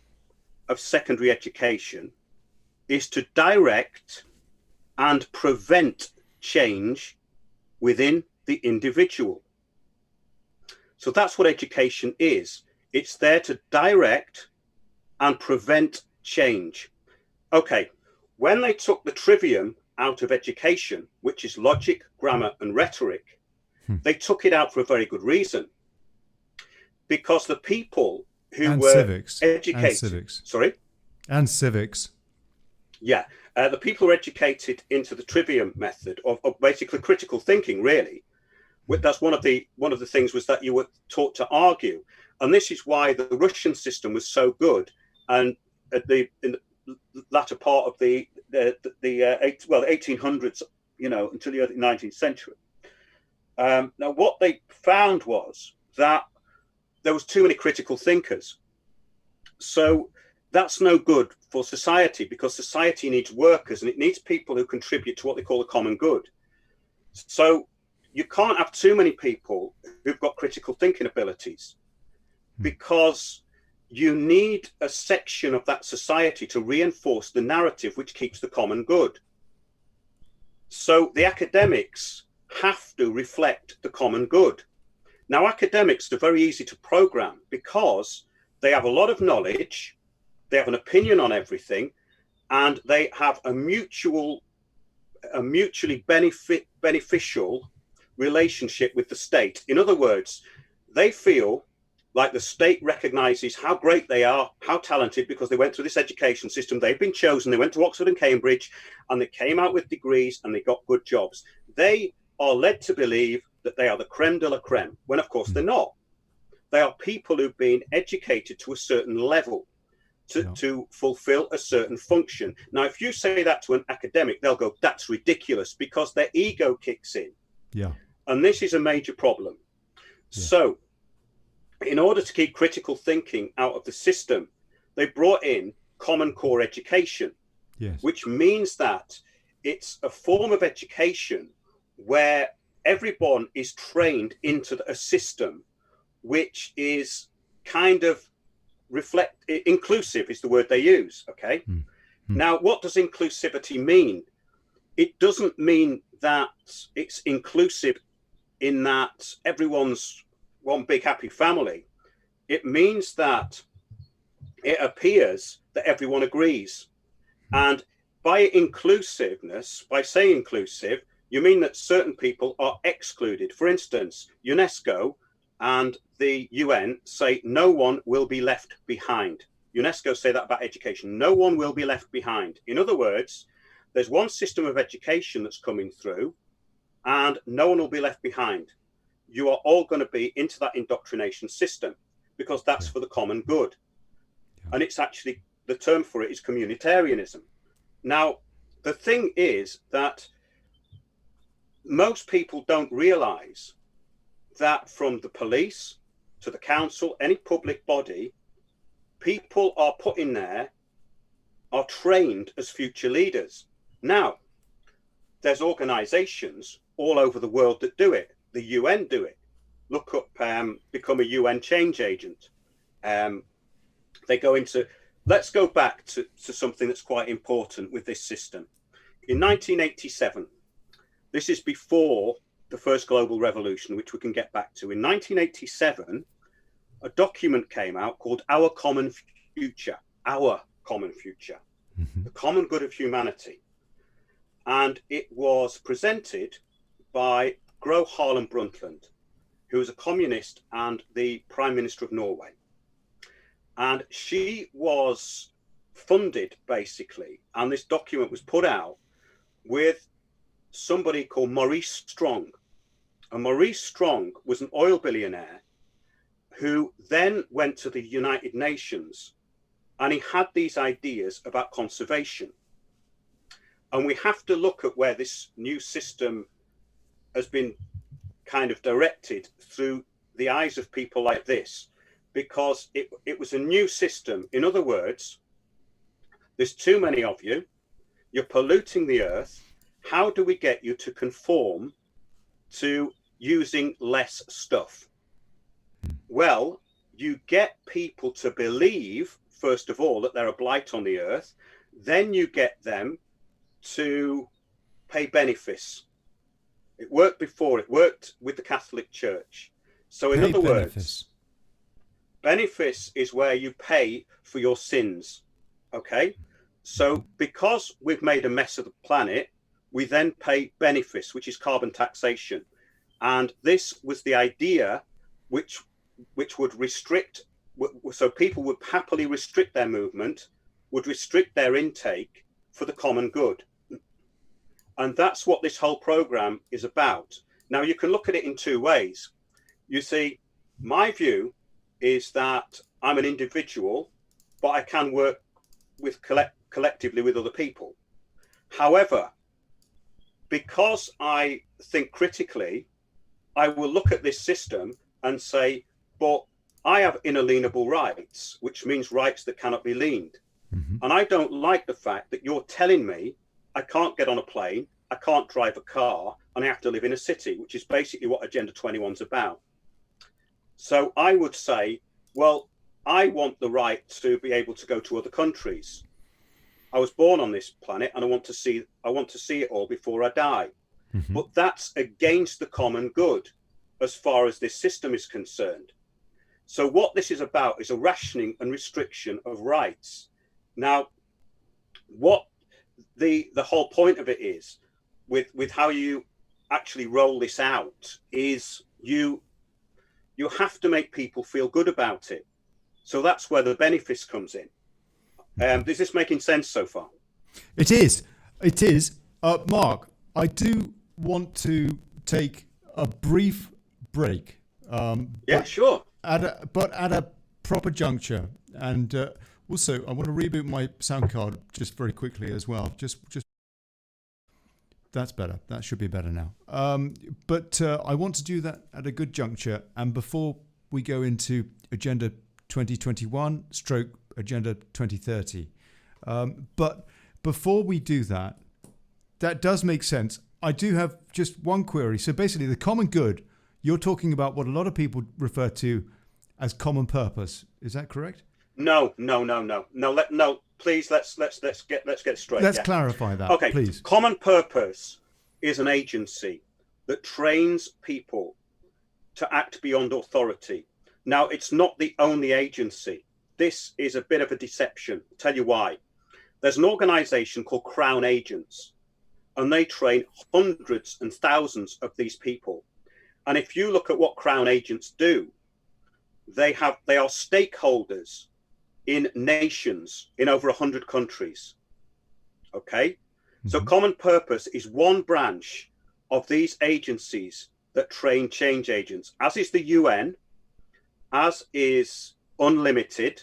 of secondary education is to direct and prevent change within the individual. So that's what education is. It's there to direct and prevent change. Okay, when they took the trivium out of education, which is logic, grammar, and rhetoric, they took it out for a very good reason. Because the people who were educated... Sorry? And civics. Yeah. The people who are educated into the trivium method of basically critical thinking, really. That's one of the things was that you were taught to argue. And this is why the Russian system was so good. And in the latter part of the 1800s, until the early 19th century. Now, what they found was that there was too many critical thinkers. So that's no good for society, because society needs workers and it needs people who contribute to what they call the common good. So you can't have too many people who've got critical thinking abilities, because you need a section of that society to reinforce the narrative which keeps the common good. So the academics have to reflect the common good. Now, academics are very easy to program because they have a lot of knowledge, they have an opinion on everything, and they have a mutually beneficial relationship with the state. In other words, they feel like the state recognizes how great they are, how talented, because they went through this education system. They've been chosen. They went to Oxford and Cambridge, and they came out with degrees, and they got good jobs. They are led to believe that they are the creme de la creme, when of course they're not. They are people who've been educated to a certain level to fulfill a certain function. Now, if you say that to an academic, they'll go, that's ridiculous, because their ego kicks in. Yeah. And this is a major problem. Yeah. So in order to keep critical thinking out of the system, they brought in Common Core education, which means that it's a form of education where everyone is trained into a system which is kind of inclusive is the word they use. Okay. Now, what does inclusivity mean? It doesn't mean that it's inclusive in that everyone's one big happy family. It means that it appears that everyone agrees. And by inclusiveness, by saying inclusive, you mean that certain people are excluded. For instance, UNESCO and the UN say no one will be left behind. UNESCO say that about education. No one will be left behind. In other words, there's one system of education that's coming through and no one will be left behind. You are all going to be into that indoctrination system because that's for the common good. And it's actually, the term for it is communitarianism. Now, the thing is that most people don't realize that from the police to the council, any public body, people are put in there, are trained as future leaders. Now, there's organizations all over the world that do it. the UN do it. Look up, become a UN change agent. They go into, let's go back to something that's quite important with this system. In 1987, this is before the first global revolution, which we can get back to. In 1987, a document came out called Our Common Future, the common good of humanity. And it was presented by Gro Harlem Brundtland, who was a communist and the Prime Minister of Norway. And she was funded, basically, and this document was put out with somebody called Maurice Strong. And Maurice Strong was an oil billionaire who then went to the United Nations, and he had these ideas about conservation. And we have to look at where this new system has been kind of directed through the eyes of people like this, because it was a new system. In other words, there's too many of you, you're polluting the earth. How do we get you to conform to using less stuff? Well, you get people to believe, first of all, that they're a blight on the earth. Then you get them to pay benefice. It worked before, it worked with the Catholic Church. So in other words, benefice is where you pay for your sins. Okay? So because we've made a mess of the planet, we then pay benefice, which is carbon taxation. And this was the idea which would restrict, so people would happily restrict their movement, would restrict their intake for the common good. And that's what this whole program is about. Now, you can look at it in two ways. You see, my view is that I'm an individual, but I can work with collectively with other people. However, because I think critically, I will look at this system and say, but I have inalienable rights, which means rights that cannot be leaned. And I don't like the fact that you're telling me I can't get on a plane, I can't drive a car, and I have to live in a city, which is basically what Agenda 21 is about. So I would say, well, I want the right to be able to go to other countries. I was born on this planet and I want to see it all before I die. But that's against the common good as far as this system is concerned. So what this is about is a rationing and restriction of rights. Now, what the whole point of it is, with how you actually roll this out, is you have to make people feel good about it. So that's where the benefice comes in. Is this making sense so far? It is. It is. Mark, I do want to take a brief break. Yeah, sure. At a proper juncture. And also, I want to reboot my sound card just very quickly as well. Just that's better. That should be better now. But I want to do that at a good juncture. And before we go into Agenda 2021 stroke Agenda 2030. But before we do that, that does make sense. I do have just one query. So basically, the common good, you're talking about what a lot of people refer to as common purpose. Is that correct? No. Please, let's get it straight. Let's clarify that. Okay, please. Common purpose is an agency that trains people to act beyond authority. Now, it's not the only agency. This is a bit of a deception. I'll tell you why. There's an organization called Crown Agents, and they train hundreds and thousands of these people. And if you look at what Crown Agents do, they are stakeholders in nations in over 100 countries. Okay? So common purpose is one branch of these agencies that train change agents, as is the UN, as is Unlimited.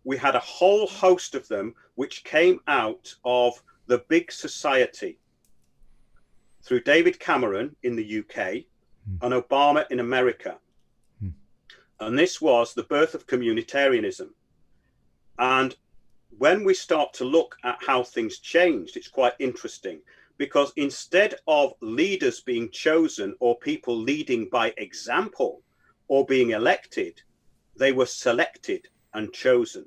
We had a whole host of them which came out of the big society through David Cameron in the UK and Obama in America. And this was the birth of communitarianism. And when we start to look at how things changed, it's quite interesting, because instead of leaders being chosen or people leading by example or being elected, they were selected and chosen.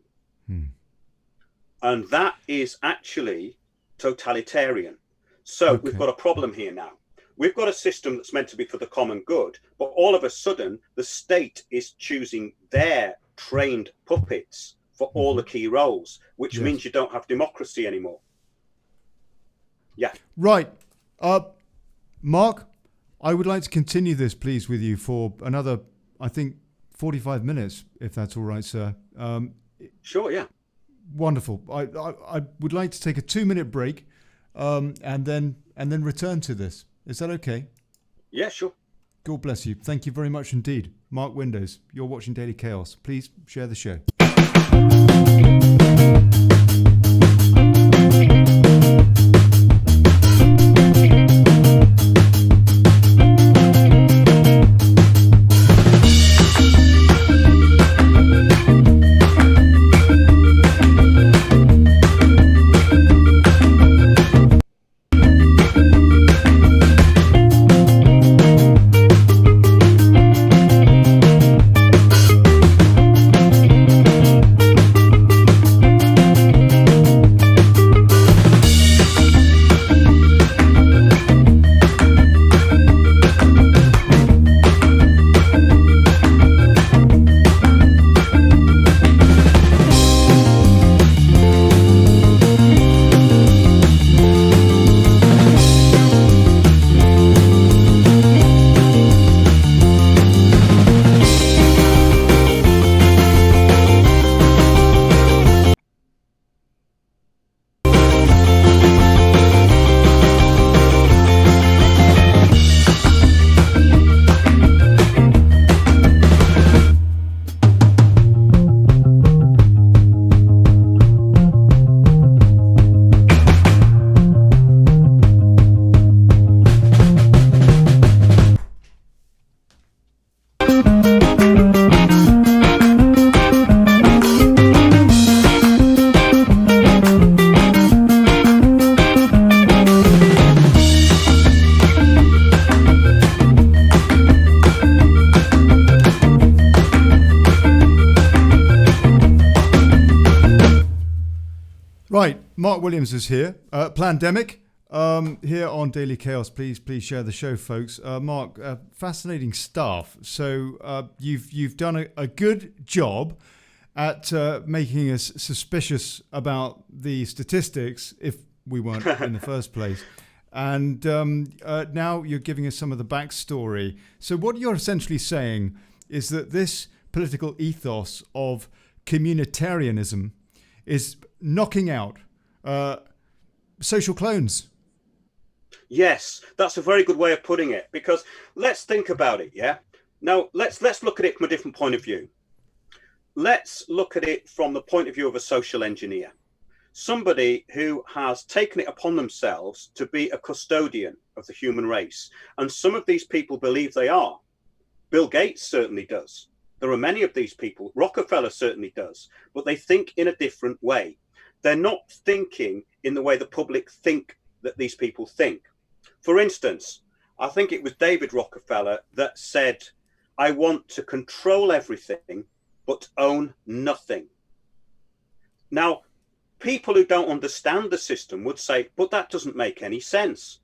And that is actually totalitarian. So we've got a problem here now. We've got a system that's meant to be for the common good, but all of a sudden the state is choosing their trained puppets for all the key roles, which means you don't have democracy anymore. Yeah. Right. Mark, I would like to continue this, please, with you for another, I think, 45 minutes, if that's all right, sir. Sure, yeah. Wonderful. I would like to take a 2-minute break and then return to this. Is that okay? Yeah, sure. God bless you. Thank you very much indeed. Mark Windows, you're watching Daily Chaos. Please share the show. Right, Mark Williams is here. Plandemic, here on Daily Chaos. Please share the show, folks. Mark, fascinating stuff. So you've done a good job at making us suspicious about the statistics, if we weren't in the first place. And now you're giving us some of the backstory. So what you're essentially saying is that this political ethos of communitarianism is knocking out social clones. Yes, that's a very good way of putting it, because let's think about it. Yeah. Now let's look at it from a different point of view. Let's look at it from the point of view of a social engineer, somebody who has taken it upon themselves to be a custodian of the human race. And some of these people believe they are. Bill Gates certainly does. There are many of these people. Rockefeller certainly does, but they think in a different way. They're not thinking in the way the public think that these people think. For instance, I think it was David Rockefeller that said, I want to control everything, but own nothing. Now, people who don't understand the system would say, but that doesn't make any sense.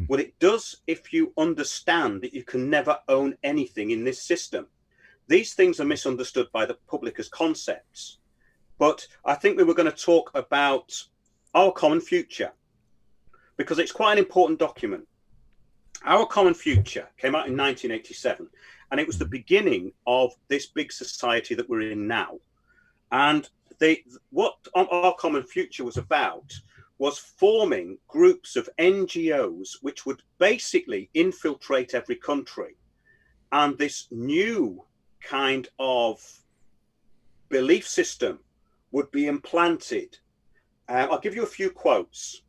Well, it does if you understand that you can never own anything in this system. These things are misunderstood by the public as concepts. But I think we were going to talk about Our Common Future, because it's quite an important document. Our Common Future came out in 1987, and it was the beginning of this big society that we're in now. And what Our Common Future was about was forming groups of NGOs which would basically infiltrate every country. And this new kind of belief system would be implanted. I'll give you a few quotes.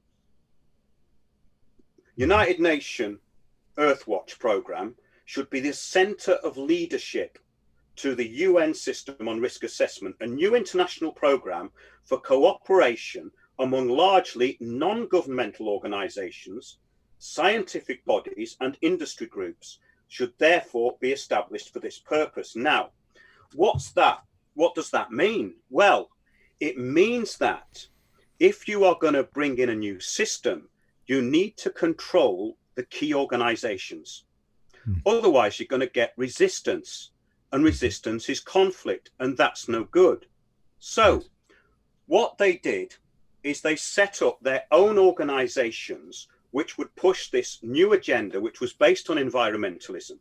United Nations Earthwatch program should be the center of leadership to the UN system on risk assessment, a new international program for cooperation among largely non-governmental organizations, scientific bodies, and industry groups should therefore be established for this purpose. Now, what's that? What does that mean? Well, it means that if you are going to bring in a new system, you need to control the key organizations. Otherwise, you're going to get resistance, and resistance is conflict, and that's no good. So what they did is they set up their own organizations which would push this new agenda, which was based on environmentalism.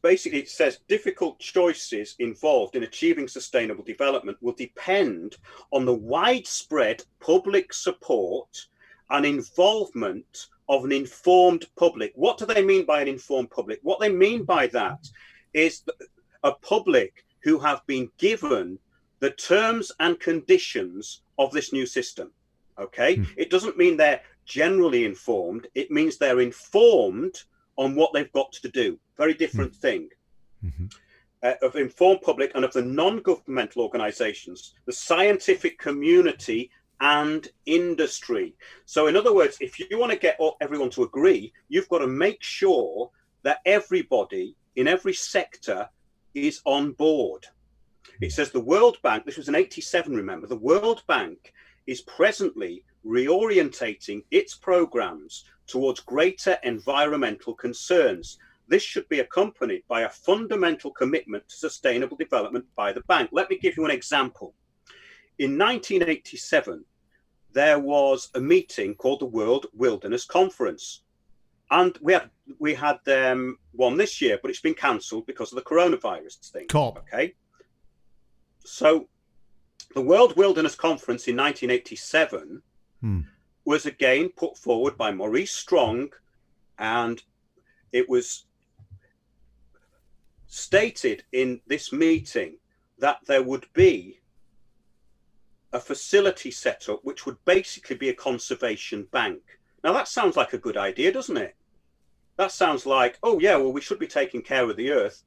Basically, it says difficult choices involved in achieving sustainable development will depend on the widespread public support and involvement of an informed public. What do they mean by an informed public? What they mean by that is a public who have been given the terms and conditions of this new system. Okay, it doesn't mean they're generally informed. It means they're informed on what they've got to do. Very different thing. Of informed public and of the non-governmental organizations, the scientific community and industry. So in other words, if you want to get everyone to agree, you've got to make sure that everybody in every sector is on board. It says the World Bank, this was in 87, remember, the World Bank is presently reorientating its programs towards greater environmental concerns. This should be accompanied by a fundamental commitment to sustainable development by the bank. Let me give you an example. In 1987, there was a meeting called the World Wilderness Conference. And we had one this year, but it's been cancelled because of the coronavirus thing. COP. Okay. So the World Wilderness Conference in 1987 was again put forward by Maurice Strong, and it was stated in this meeting that there would be a facility set up which would basically be a conservation bank. Now that sounds like a good idea, doesn't it? That sounds like, oh yeah, well, we should be taking care of the earth.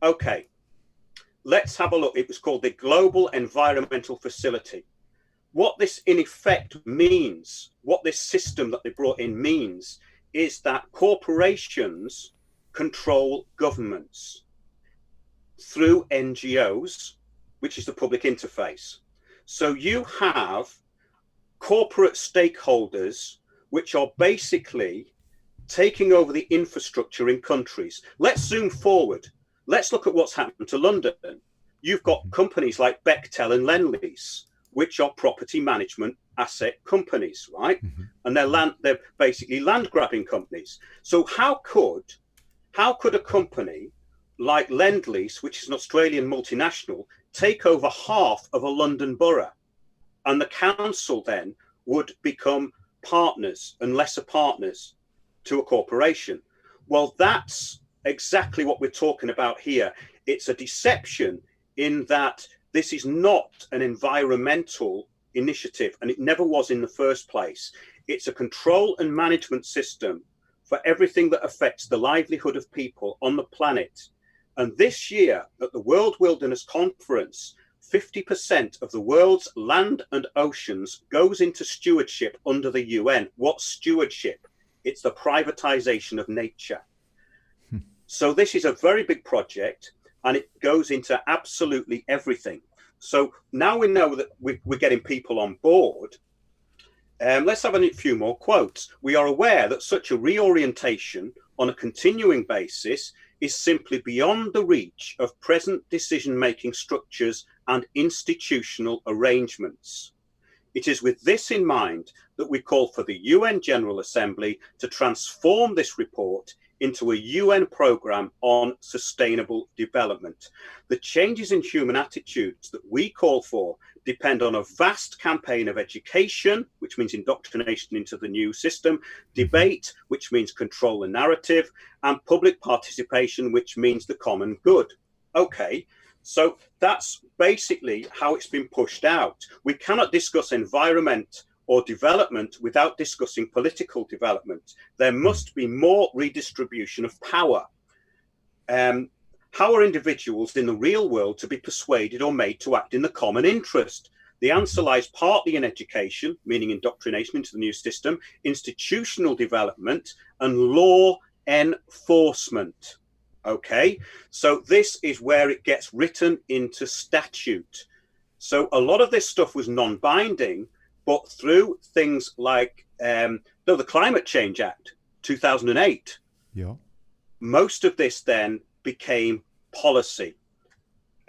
Okay, let's have a look. It was called the Global Environmental Facility. What this in effect means, what this system that they brought in means, is that corporations control governments through NGOs, which is the public interface. So you have corporate stakeholders which are basically taking over the infrastructure in countries. Let's zoom forward. Let's look at what's happened to London. You've got companies like Bechtel and Lendlease, which are property management asset companies, right? And they're basically land grabbing companies. So how could a company like Lendlease, which is an Australian multinational, take over half of a London borough? And the council then would become partners and lesser partners to a corporation. Well, that's exactly what we're talking about here. It's a deception in that this is not an environmental initiative, and it never was in the first place. It's a control and management system for everything that affects the livelihood of people on the planet. And this year at the World Wilderness Conference, 50% of the world's land and oceans goes into stewardship under the UN. What's stewardship? It's the privatization of nature. So this is a very big project, and it goes into absolutely everything. So now we know that we're getting people on board. Let's have a few more quotes. We are aware that such a reorientation on a continuing basis is simply beyond the reach of present decision-making structures and institutional arrangements. It is with this in mind that we call for the UN General Assembly to transform this report into a UN program on sustainable development. The changes in human attitudes that we call for depend on a vast campaign of education, which means indoctrination into the new system, debate, which means control the narrative, and public participation, which means the common good. Okay, so that's basically how it's been pushed out. We cannot discuss environment or development without discussing political development. There must be more redistribution of power. how are individuals in the real world to be persuaded or made to act in the common interest? The answer lies partly in education, meaning indoctrination into the new system, institutional development, and law enforcement. Okay, so this is where it gets written into statute. So a lot of this stuff was non-binding, but through things like the Climate Change Act, 2008, most of this then became policy.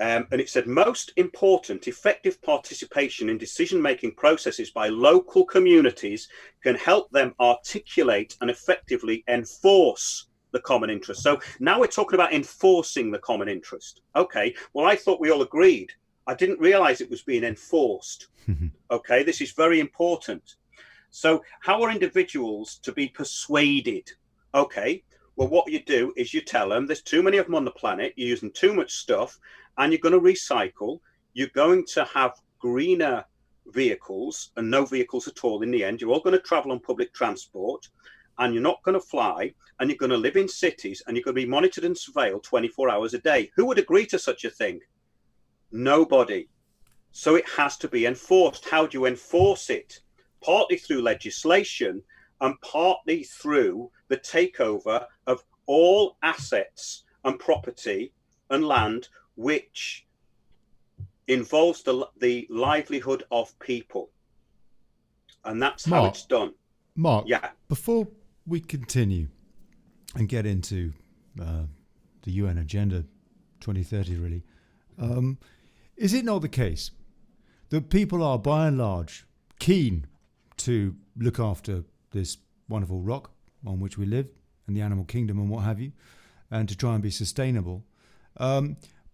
And it said most important, effective participation in decision-making processes by local communities can help them articulate and effectively enforce the common interest. So now we're talking about enforcing the common interest. Okay, well, I thought we all agreed. I didn't realize it was being enforced. Okay, this is very important. So how are individuals to be persuaded? Okay, well, what you do is you tell them there's too many of them on the planet, you're using too much stuff, and you're going to recycle. You're going to have greener vehicles and no vehicles at all in the end. You're all going to travel on public transport, and you're not going to fly, and you're going to live in cities, and you're going to be monitored and surveilled 24 hours a day. Who would agree to such a thing? Nobody. So it has to be enforced. How do you enforce it? Partly through legislation and partly through the takeover of all assets and property and land which involves the livelihood of people. And that's how it's done. Mark, before we continue and get into the UN Agenda 2030, really, is it not the case that people are, by and large, keen to look after this wonderful rock on which we live and the animal kingdom and what have you, and to try and be sustainable,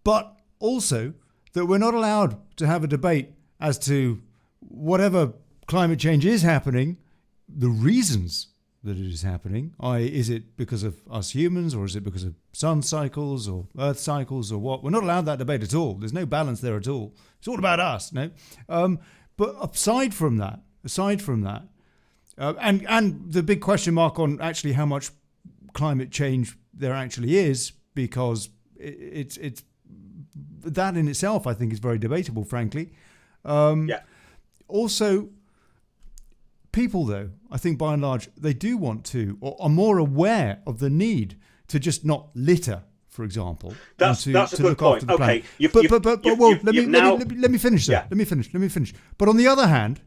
but also that we're not allowed to have a debate as to whatever climate change is happening, the reasons that it is happening, i.e. is it because of us humans, or is it because of sun cycles or earth cycles or what? We're not allowed that debate at all. There's no balance there at all. It's all about us, no? But aside from that, and the big question mark on actually how much climate change there actually is, because it's that in itself, I think, is very debatable, frankly. Also, people, though, I think by and large, they do want to, or are more aware of the need to just not litter, for example. That's a good point. Okay, let me finish, sir. Let me finish. But on the other hand,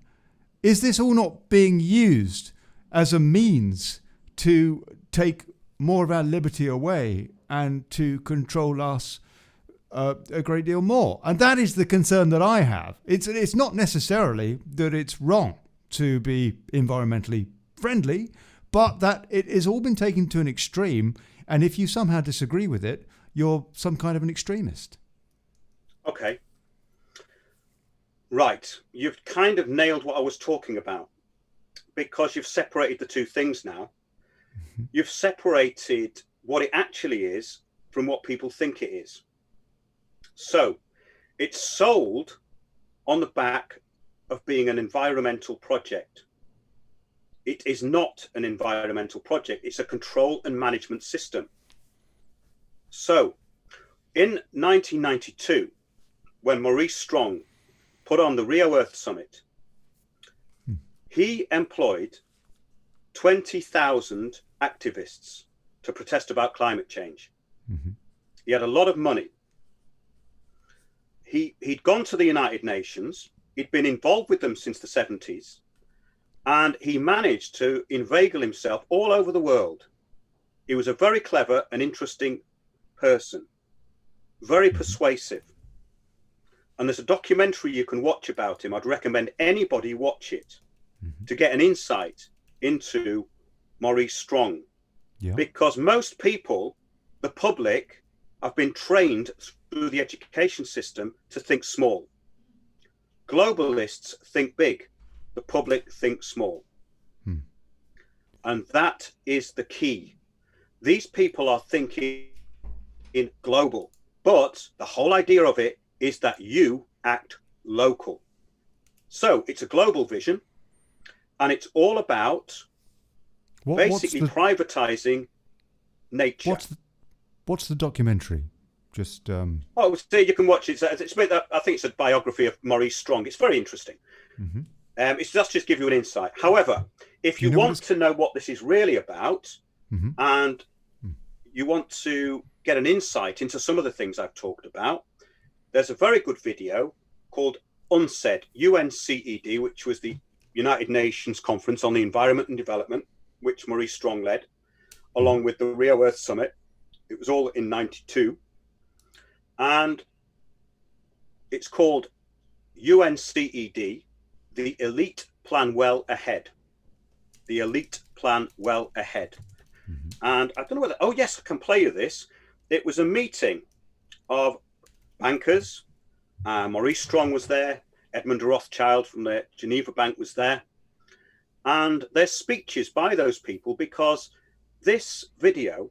is this all not being used as a means to take more of our liberty away and to control us a great deal more? And that is the concern that I have. It's not necessarily that it's wrong to be environmentally friendly, but that it has all been taken to an extreme, and if you somehow disagree with it, you're some kind of an extremist. Okay. Right. You've kind of nailed what I was talking about, because you've separated the two things now. You've separated what it actually is from what people think it is. So it's sold on the back of being an environmental project. It is not an environmental project. It's a control and management system. So in 1992, when Maurice Strong put on the Rio Earth Summit, he employed 20,000 activists to protest about climate change. He had a lot of money. He'd gone to the United Nations. He'd been involved with them since the 70s. And he managed to inveigle himself all over the world. He was a very clever and interesting person, very persuasive. And there's a documentary you can watch about him. I'd recommend anybody watch it to get an insight into Maurice Strong. Because most people, the public, have been trained through the education system to think small. Globalists think big. The public thinks small. And that is the key. These people are thinking in global, but the whole idea of it is that you act local. So it's a global vision, and it's all about basically privatizing nature. What's the documentary? Just Oh, so you can watch it. It's I think it's a biography of Maurice Strong. It's very interesting. mm-hmm. It's just give you an insight. However, if you want to know what this is really about, mm-hmm. and you want to get an insight into some of the things I've talked about, there's a very good video called UNCED, UNCED, which was the United Nations Conference on the Environment and Development, which Maurice Strong led, along with the Rio Earth Summit. It was all in '92. And it's called UNCED, The Elite Plan Well Ahead. The Elite Plan Well Ahead. Mm-hmm. And I don't know whether, oh yes, I can play you this. It was a meeting of bankers. Maurice Strong was there. Edmund de Rothschild from the Geneva Bank was there. And there's speeches by those people, because this video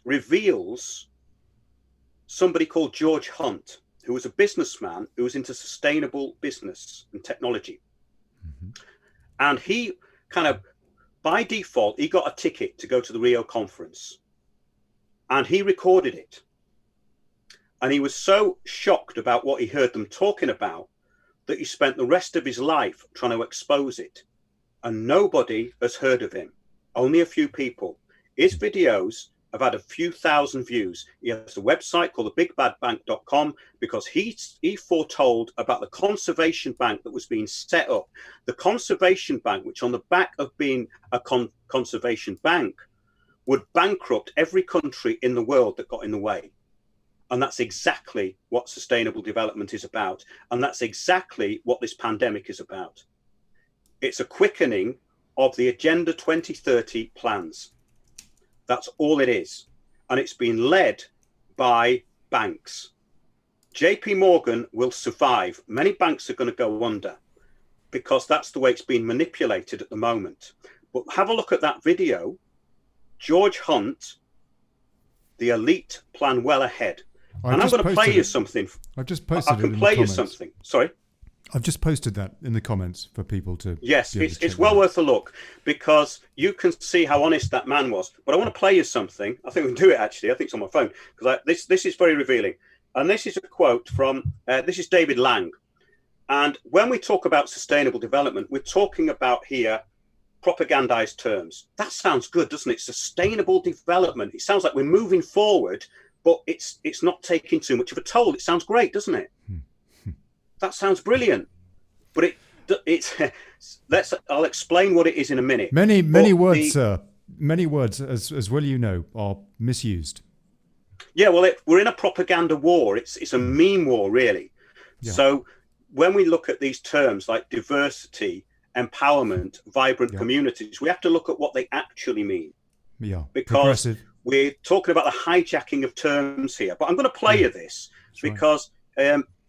reveals somebody called George Hunt, who was a businessman who was into sustainable business and technology. Mm-hmm. And he kind of, by default, he got a ticket to go to the Rio conference. And he recorded it. And he was so shocked about what he heard them talking about that he spent the rest of his life trying to expose it. And nobody has heard of him. Only a few people. His videos have had a few thousand views. He has a website called thebigbadbank.com, because he foretold about the conservation bank that was being set up. The conservation bank, which on the back of being a conservation bank, would bankrupt every country in the world that got in the way. And that's exactly what sustainable development is about. And that's exactly what this pandemic is about. It's a quickening of the Agenda 2030 plans. That's all it is. And it's been led by banks. JP Morgan will survive. Many banks are going to go under, because that's the way it's been manipulated at the moment. But have a look at that video. George Hunt, The Elite Plan Well Ahead. And I'm going to play you something. I've just posted it. I can play you something. Sorry? I've just posted that in the comments for people to... Yes, it's well worth a look, because you can see how honest that man was. But I want to play you something. I think we can do it, actually. I think it's on my phone, because this is very revealing. And this is a quote from, this is David Lang. And when we talk about sustainable development, we're talking about here propagandized terms. That sounds good, doesn't it? Sustainable development. It sounds like we're moving forward, but it's not taking too much of a toll. It sounds great, doesn't it? That sounds brilliant, but I'll explain what it is in a minute. Many words, sir. Many words, as well you know, are misused. Yeah, well, we're in a propaganda war. It's a meme war, really. Yeah. So when we look at these terms like diversity, empowerment, vibrant communities, we have to look at what they actually mean. Yeah, because we're talking about the hijacking of terms here. But I'm going to play you this because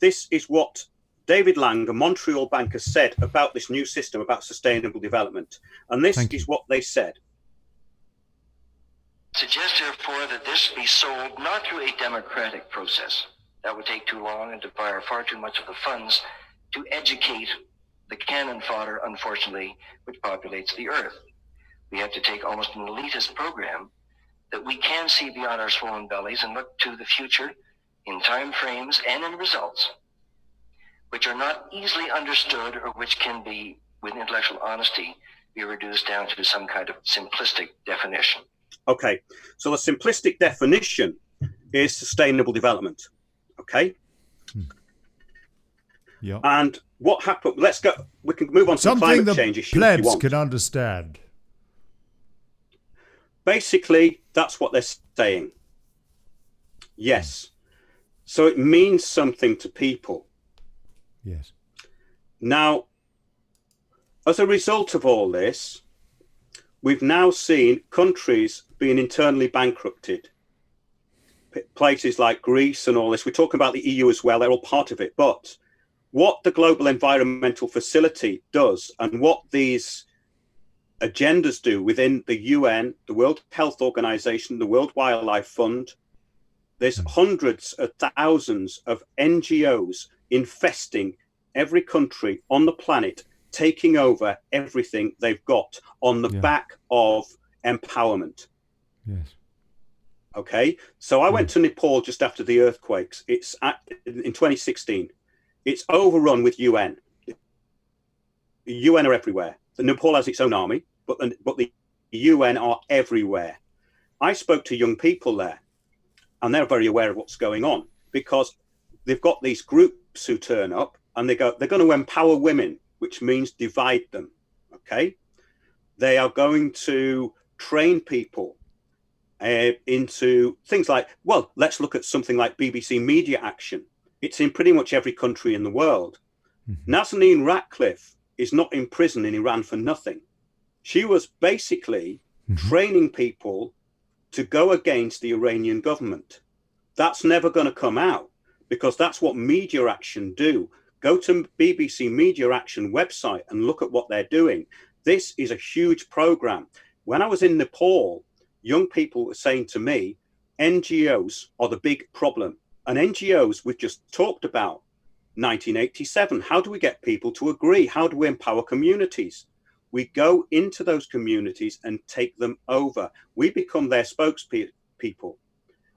this is what David Lang, a Montreal banker, said about this new system, about sustainable development. And this is what they said. Suggest, therefore, that this be sold not through a democratic process. That would take too long and require far too much of the funds to educate the cannon fodder, unfortunately, which populates the earth. We have to take almost an elitist program that we can see beyond our swollen bellies and look to the future in time frames and in results which are not easily understood or which can be, with intellectual honesty, be reduced down to some kind of simplistic definition. Okay, so the simplistic definition is sustainable development. Okay? Yeah. And what happened? Let's go. We can move on to the climate change issue. Something the plebs can understand. Basically, that's what they're saying. Yes. So it means something to people. Yes. Now, as a result of all this, we've now seen countries being internally bankrupted. Places like Greece and all this. We're talking about the EU as well. They're all part of it. But what the Global Environmental Facility does and what these agendas do within the UN, the World Health Organization, the World Wildlife Fund, there's hundreds of thousands of NGOs infesting every country on the planet, taking over everything they've got on the back of empowerment. Yes. Okay, so I went to Nepal just after the earthquakes. In 2016. It's overrun with UN. The UN are everywhere. The Nepal has its own army, but the UN are everywhere. I spoke to young people there, and they're very aware of what's going on, because they've got these groups who turn up and they're going to empower women, which means divide them. Okay, they are going to train people into things like, well, let's look at something like BBC Media Action. It's in pretty much every country in the world. Nazanin Ratcliffe is not in prison in Iran for nothing. She was basically training people to go against the Iranian government. That's never going to come out, because that's what Media Action do. Go to BBC Media Action website and look at what they're doing. This is a huge program. When I was in Nepal, young people were saying to me, NGOs are the big problem. And NGOs, we've just talked about 1987. How do we get people to agree? How do we empower communities? We go into those communities and take them over. We become their spokespeople.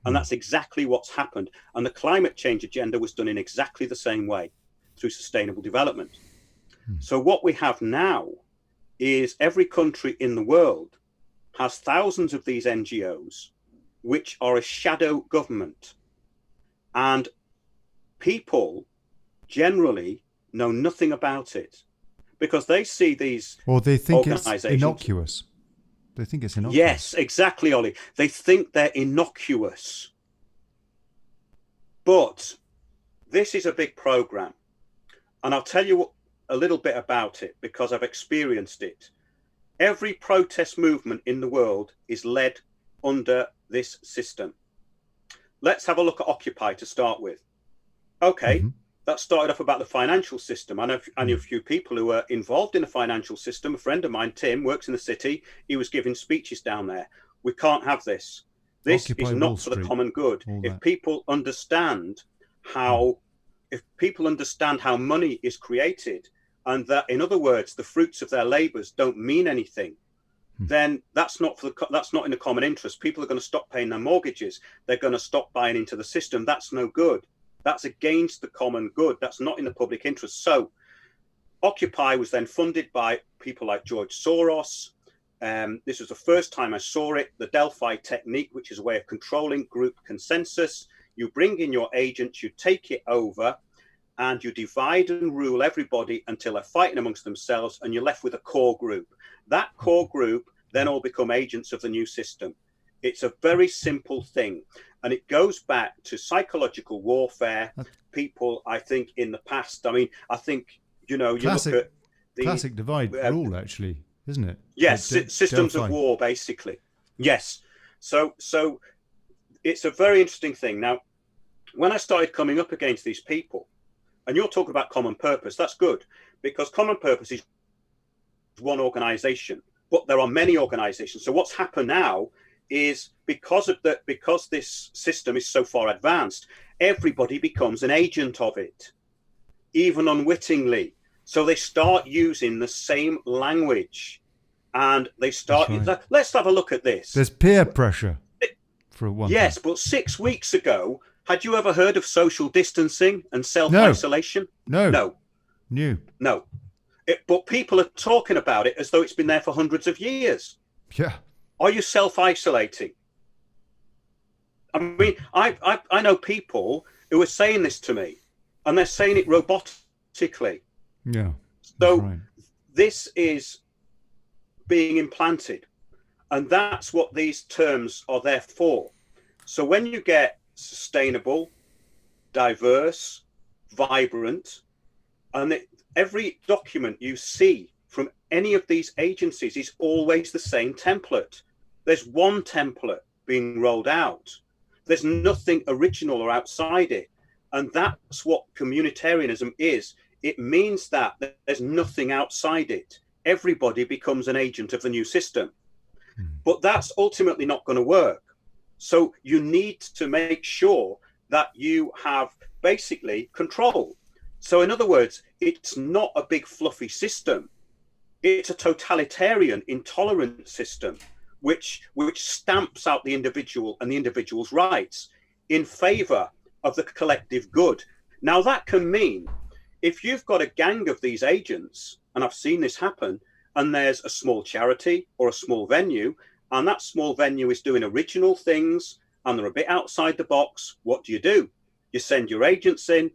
And that's exactly what's happened. And the climate change agenda was done in exactly the same way, through sustainable development. So what we have now is every country in the world has thousands of these NGOs, which are a shadow government. And people generally know nothing about it, because they see these Or they think it's organizations. innocuous. They think it's innocuous. Yes, exactly, Ollie. They think they're innocuous. But this is a big program. And I'll tell you a little bit about it, because I've experienced it. Every protest movement in the world is led under this system. Let's have a look at Occupy to start with. Okay, that started off about the financial system. I know a few people who are involved in the financial system. A friend of mine, Tim, works in the city. He was giving speeches down there. We can't have this. This Occupy is not Wall for the Street, common good. If people understand how money is created, and that, in other words, the fruits of their labors don't mean anything, then that's not in the common interest. People are going to stop paying their mortgages. They're going to stop buying into the system. That's no good. That's against the common good. That's not in the public interest. So Occupy was then funded by people like George Soros. This was the first time I saw it. The Delphi technique, which is a way of controlling group consensus. You bring in your agents, you take it over, and you divide and rule everybody until they're fighting amongst themselves, and you're left with a core group. That core group then all become agents of the new system. It's a very simple thing, and it goes back to psychological warfare. People, I think, in the past, you look at the classic divide rule, actually, isn't it? Yes, systems of war, basically. Yes. So it's a very interesting thing. Now, when I started coming up against these people, and you're talking about common purpose, that's good, because common purpose is one organization, but there are many organizations. So what's happened now is because this system is so far advanced, everybody becomes an agent of it, even unwittingly. So they start using the same language, and they start. Let's have a look at this. There's peer pressure for one. Yes, but 6 weeks ago, had you ever heard of social distancing and self-isolation? No. But people are talking about it as though it's been there for hundreds of years. Yeah. Are you self-isolating? I mean, I know people who are saying this to me, and they're saying it robotically. Yeah. So this is being implanted, and that's what these terms are there for. So when you get sustainable, diverse, vibrant, and every document you see from any of these agencies is always the same template. There's one template being rolled out. There's nothing original or outside it. And that's what communitarianism is. It means that there's nothing outside it. Everybody becomes an agent of the new system. But that's ultimately not going to work. So you need to make sure that you have basically control. So in other words, it's not a big fluffy system. It's a totalitarian, intolerant system which stamps out the individual and the individual's rights in favor of the collective good. Now, that can mean if you've got a gang of these agents, and I've seen this happen, and there's a small charity or a small venue, and that small venue is doing original things and they're a bit outside the box, what do? You send your agents in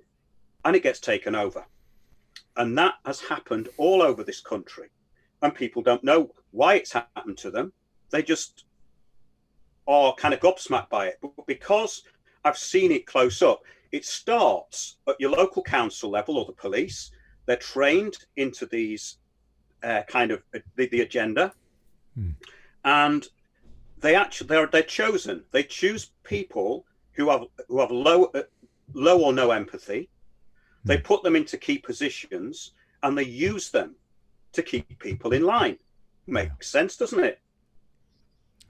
and it gets taken over. And that has happened all over this country. And people don't know why it's happened to them. They just are kind of gobsmacked by it. But because I've seen it close up, it starts at your local council level or the police. They're trained into these kind of the agenda. And they're chosen. They choose people who have low or no empathy. They put them into key positions and they use them to keep people in line. Makes sense, doesn't it?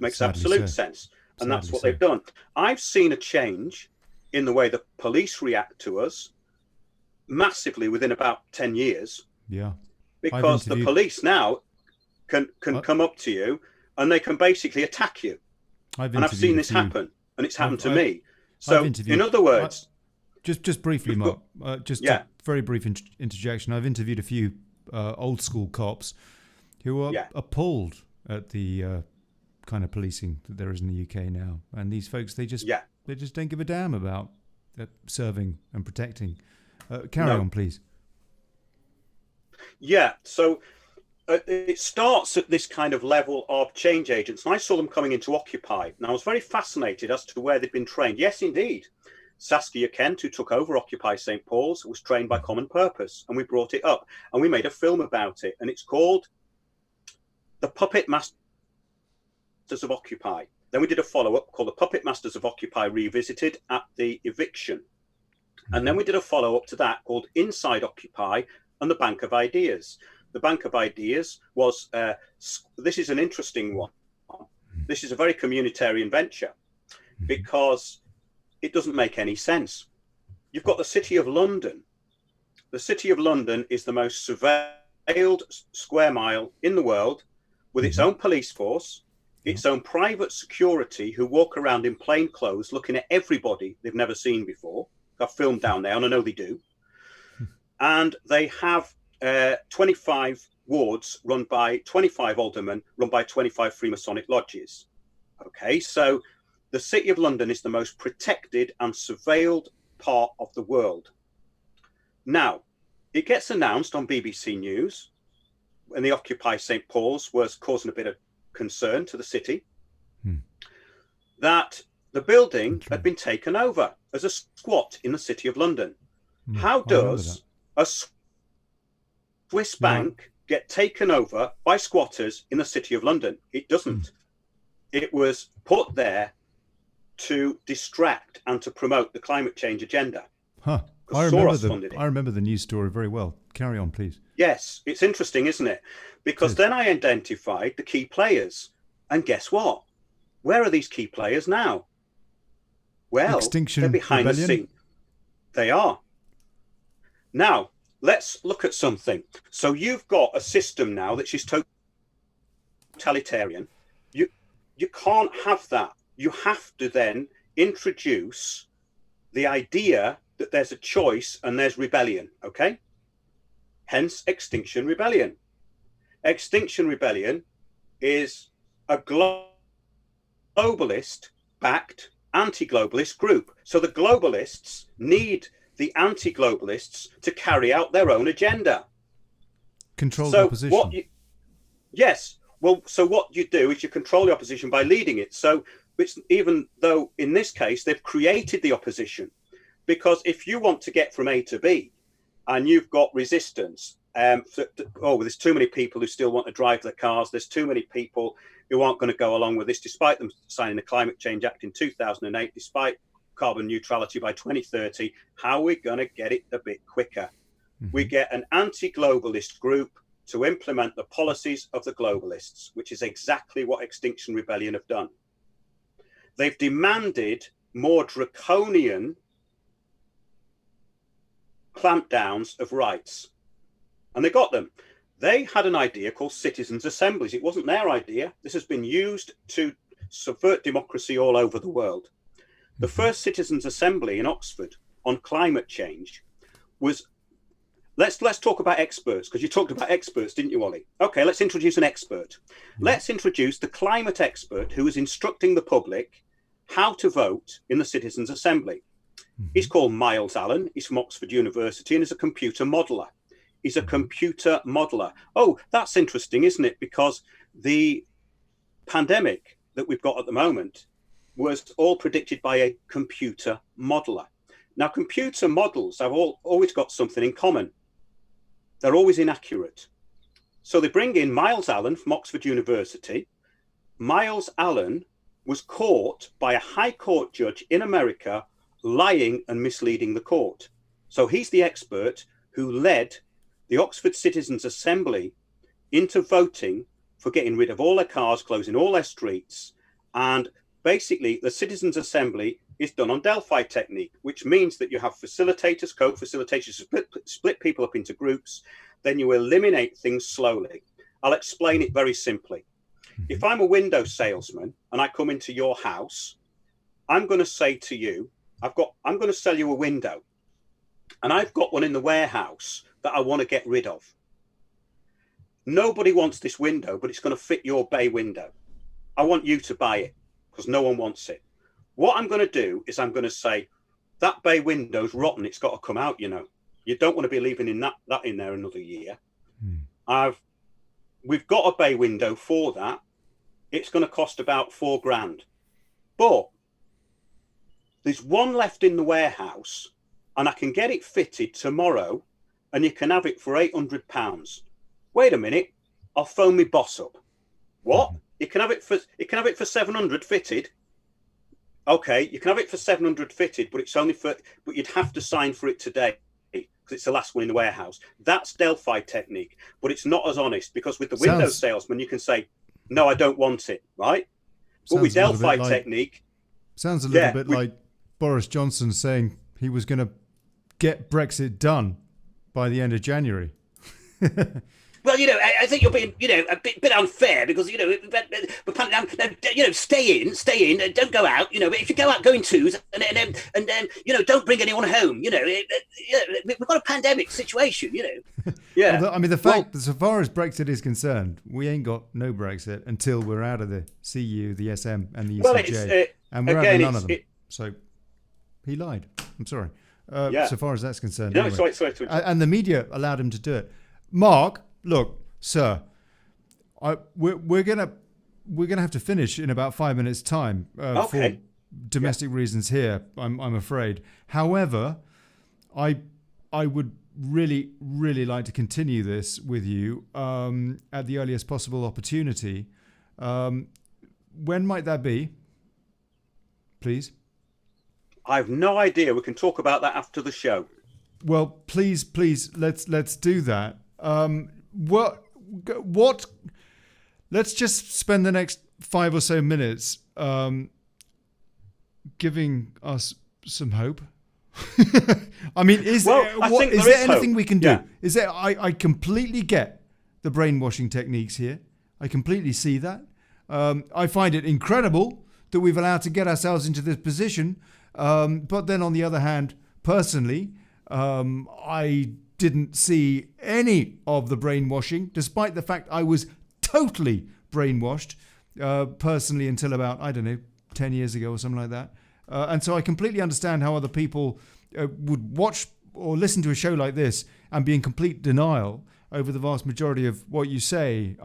Makes Sadly absolute so. sense. And Sadly that's what so. they've done. I've seen a change in the way the police react to us massively within about 10 years. Yeah. Because the police now can come up to you and they can basically attack you. And I've seen this happen, and it's happened to me. So, in other words... Just briefly, Mark, a very brief interjection. I've interviewed a few old school cops who are appalled at the kind of policing that there is in the UK now. And these folks, they just don't give a damn about serving and protecting. Carry on, please. Yeah, so it starts at this kind of level of change agents. And I saw them coming into Occupy. And I was very fascinated as to where they'd been trained. Yes, indeed. Saskia Kent, who took over Occupy St. Paul's, was trained by Common Purpose. And we brought it up. And we made a film about it. And it's called The Puppet Masters of Occupy. Then we did a follow-up called The Puppet Masters of Occupy Revisited at the Eviction. And then we did a follow-up to that called Inside Occupy and the Bank of Ideas. The Bank of Ideas was, this is an interesting one. This is a very communitarian venture because it doesn't make any sense. You've got the City of London. The City of London is the most surveilled square mile in the world with its own police force, its own private security who walk around in plain clothes looking at everybody they've never seen before. I've filmed down there and I know they do. And they have 25 wards run by 25 aldermen, run by 25 Freemasonic lodges. Okay, so the City of London is the most protected and surveilled part of the world. Now, it gets announced on BBC News when the Occupy St. Paul's was causing a bit of concern to the city, that the building had been taken over as a squat in the City of London. How does a Swiss bank get taken over by squatters in the City of London? It doesn't. It was put there to distract and to promote the climate change agenda. I remember the news story very well. Carry on, please. Yes, it's interesting, isn't it? Because then I identified the key players. And guess what? Where are these key players now? Well, Extinction they're behind Rebellion? the scene. They are. Now, let's look at something. So you've got a system now that is totalitarian. You can't have that. You have to then introduce the idea that there's a choice and there's rebellion, okay? Hence Extinction Rebellion. Extinction Rebellion is a globalist-backed anti-globalist group. So the globalists need the anti-globalists to carry out their own agenda. Control the opposition. Yes. Well, so what you do is you control the opposition by leading it. So it's, even though in this case they've created the opposition, because if you want to get from A to B and you've got resistance, there's too many people who still want to drive their cars. There's too many people who aren't going to go along with this, despite them signing the Climate Change Act in 2008, despite carbon neutrality by 2030. How are we going to get it a bit quicker? We get an anti-globalist group to implement the policies of the globalists, which is exactly what Extinction Rebellion have done. They've demanded more draconian clampdowns of rights. And they got them. They had an idea called citizens' assemblies. It wasn't their idea. This has been used to subvert democracy all over the world. The first citizens' assembly in Oxford on climate change was, let's talk about experts, because you talked about experts, didn't you, Ollie? Okay, let's introduce an expert. Let's introduce the climate expert who is instructing the public how to vote in the citizens' assembly. He's called Miles Allen. He's from Oxford University and is a computer modeler. He's a computer modeler. Oh, that's interesting, isn't it? Because the pandemic that we've got at the moment was all predicted by a computer modeler. Now, computer models have always got something in common. They're always inaccurate. So they bring in Miles Allen from Oxford University. Miles Allen was caught by a high court judge in America lying and misleading the court. So he's the expert who led the Oxford Citizens' Assembly into voting for getting rid of all their cars, closing all their streets. And basically, the Citizens' Assembly is done on Delphi technique, which means that you have facilitators, co-facilitators, split people up into groups. Then you eliminate things slowly. I'll explain it very simply. If I'm a window salesman and I come into your house, I'm going to say to you, I'm going to sell you a window. And I've got one in the warehouse that I want to get rid of. Nobody wants this window, but it's going to fit your bay window. I want you to buy it because no one wants it. What I'm going to do is I'm going to say, that bay window's rotten. It's got to come out, you know. You don't want to be leaving in that in there another year. We've got a bay window for that. It's going to cost about $4,000. But there's one left in the warehouse and I can get it fitted tomorrow and you can have it for £800. Wait a minute, I'll phone my boss up. What? You can have it for 700 fitted. Okay, you can have it for 700 fitted, but but you'd have to sign for it today because it's the last one in the warehouse. That's Delphi technique, but it's not as honest because with the window salesman, you can say, no, I don't want it, right? But with Delphi technique. Sounds a little bit like Boris Johnson saying he was going to get Brexit done by the end of January. Well, I think you're being, a bit unfair because, stay in, don't go out, but if you go out, go in twos and don't bring anyone home, we've got a pandemic situation, Yeah. Although, I mean, the fact that so far as Brexit is concerned, we ain't got no Brexit until we're out of the CU, the SM and the ECJ. And we're out of none of them. So he lied. I'm sorry. So far as that's concerned. No, anyway. sorry. And the media allowed him to do it. Mark, look, sir, we're gonna have to finish in about 5 minutes' time for domestic reasons here. I'm afraid. However, I would really like to continue this with you at the earliest possible opportunity. When might that be? Please. I have no idea. We can talk about that after the show. Well, please, let's do that. What? Let's just spend the next 5 or so minutes giving us some hope. I mean, is there anything we can do? Yeah. Is there? I completely get the brainwashing techniques here. I completely see that. I find it incredible that we've allowed to get ourselves into this position. But then on the other hand, personally, I didn't see any of the brainwashing, despite the fact I was totally brainwashed personally until about, 10 years ago or something like that. And so I completely understand how other people would watch or listen to a show like this and be in complete denial over the vast majority of what you say.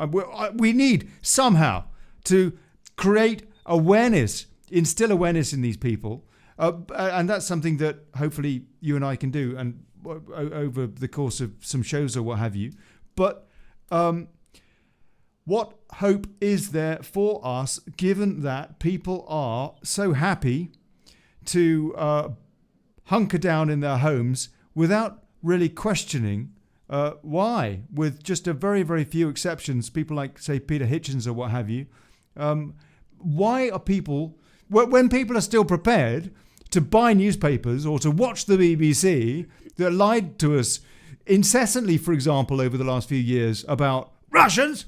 We need somehow to create awareness, instill awareness in these people. And that's something that hopefully you and I can do and over the course of some shows or what have you. But what hope is there for us, given that people are so happy to hunker down in their homes without really questioning why, with just a very, very few exceptions, people like, say, Peter Hitchens or what have you. Why are people, when people are still prepared to buy newspapers or to watch the BBC that lied to us incessantly, for example, over the last few years about Russians,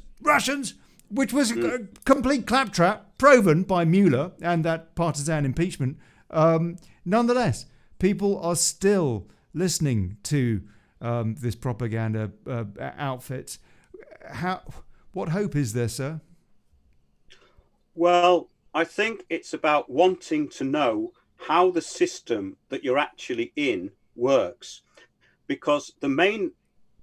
which was a complete claptrap, proven by Mueller and that partisan impeachment. Nonetheless, people are still listening to this propaganda outfit. What hope is there, sir? Well, I think it's about wanting to know how the system that you're actually in works. Because the main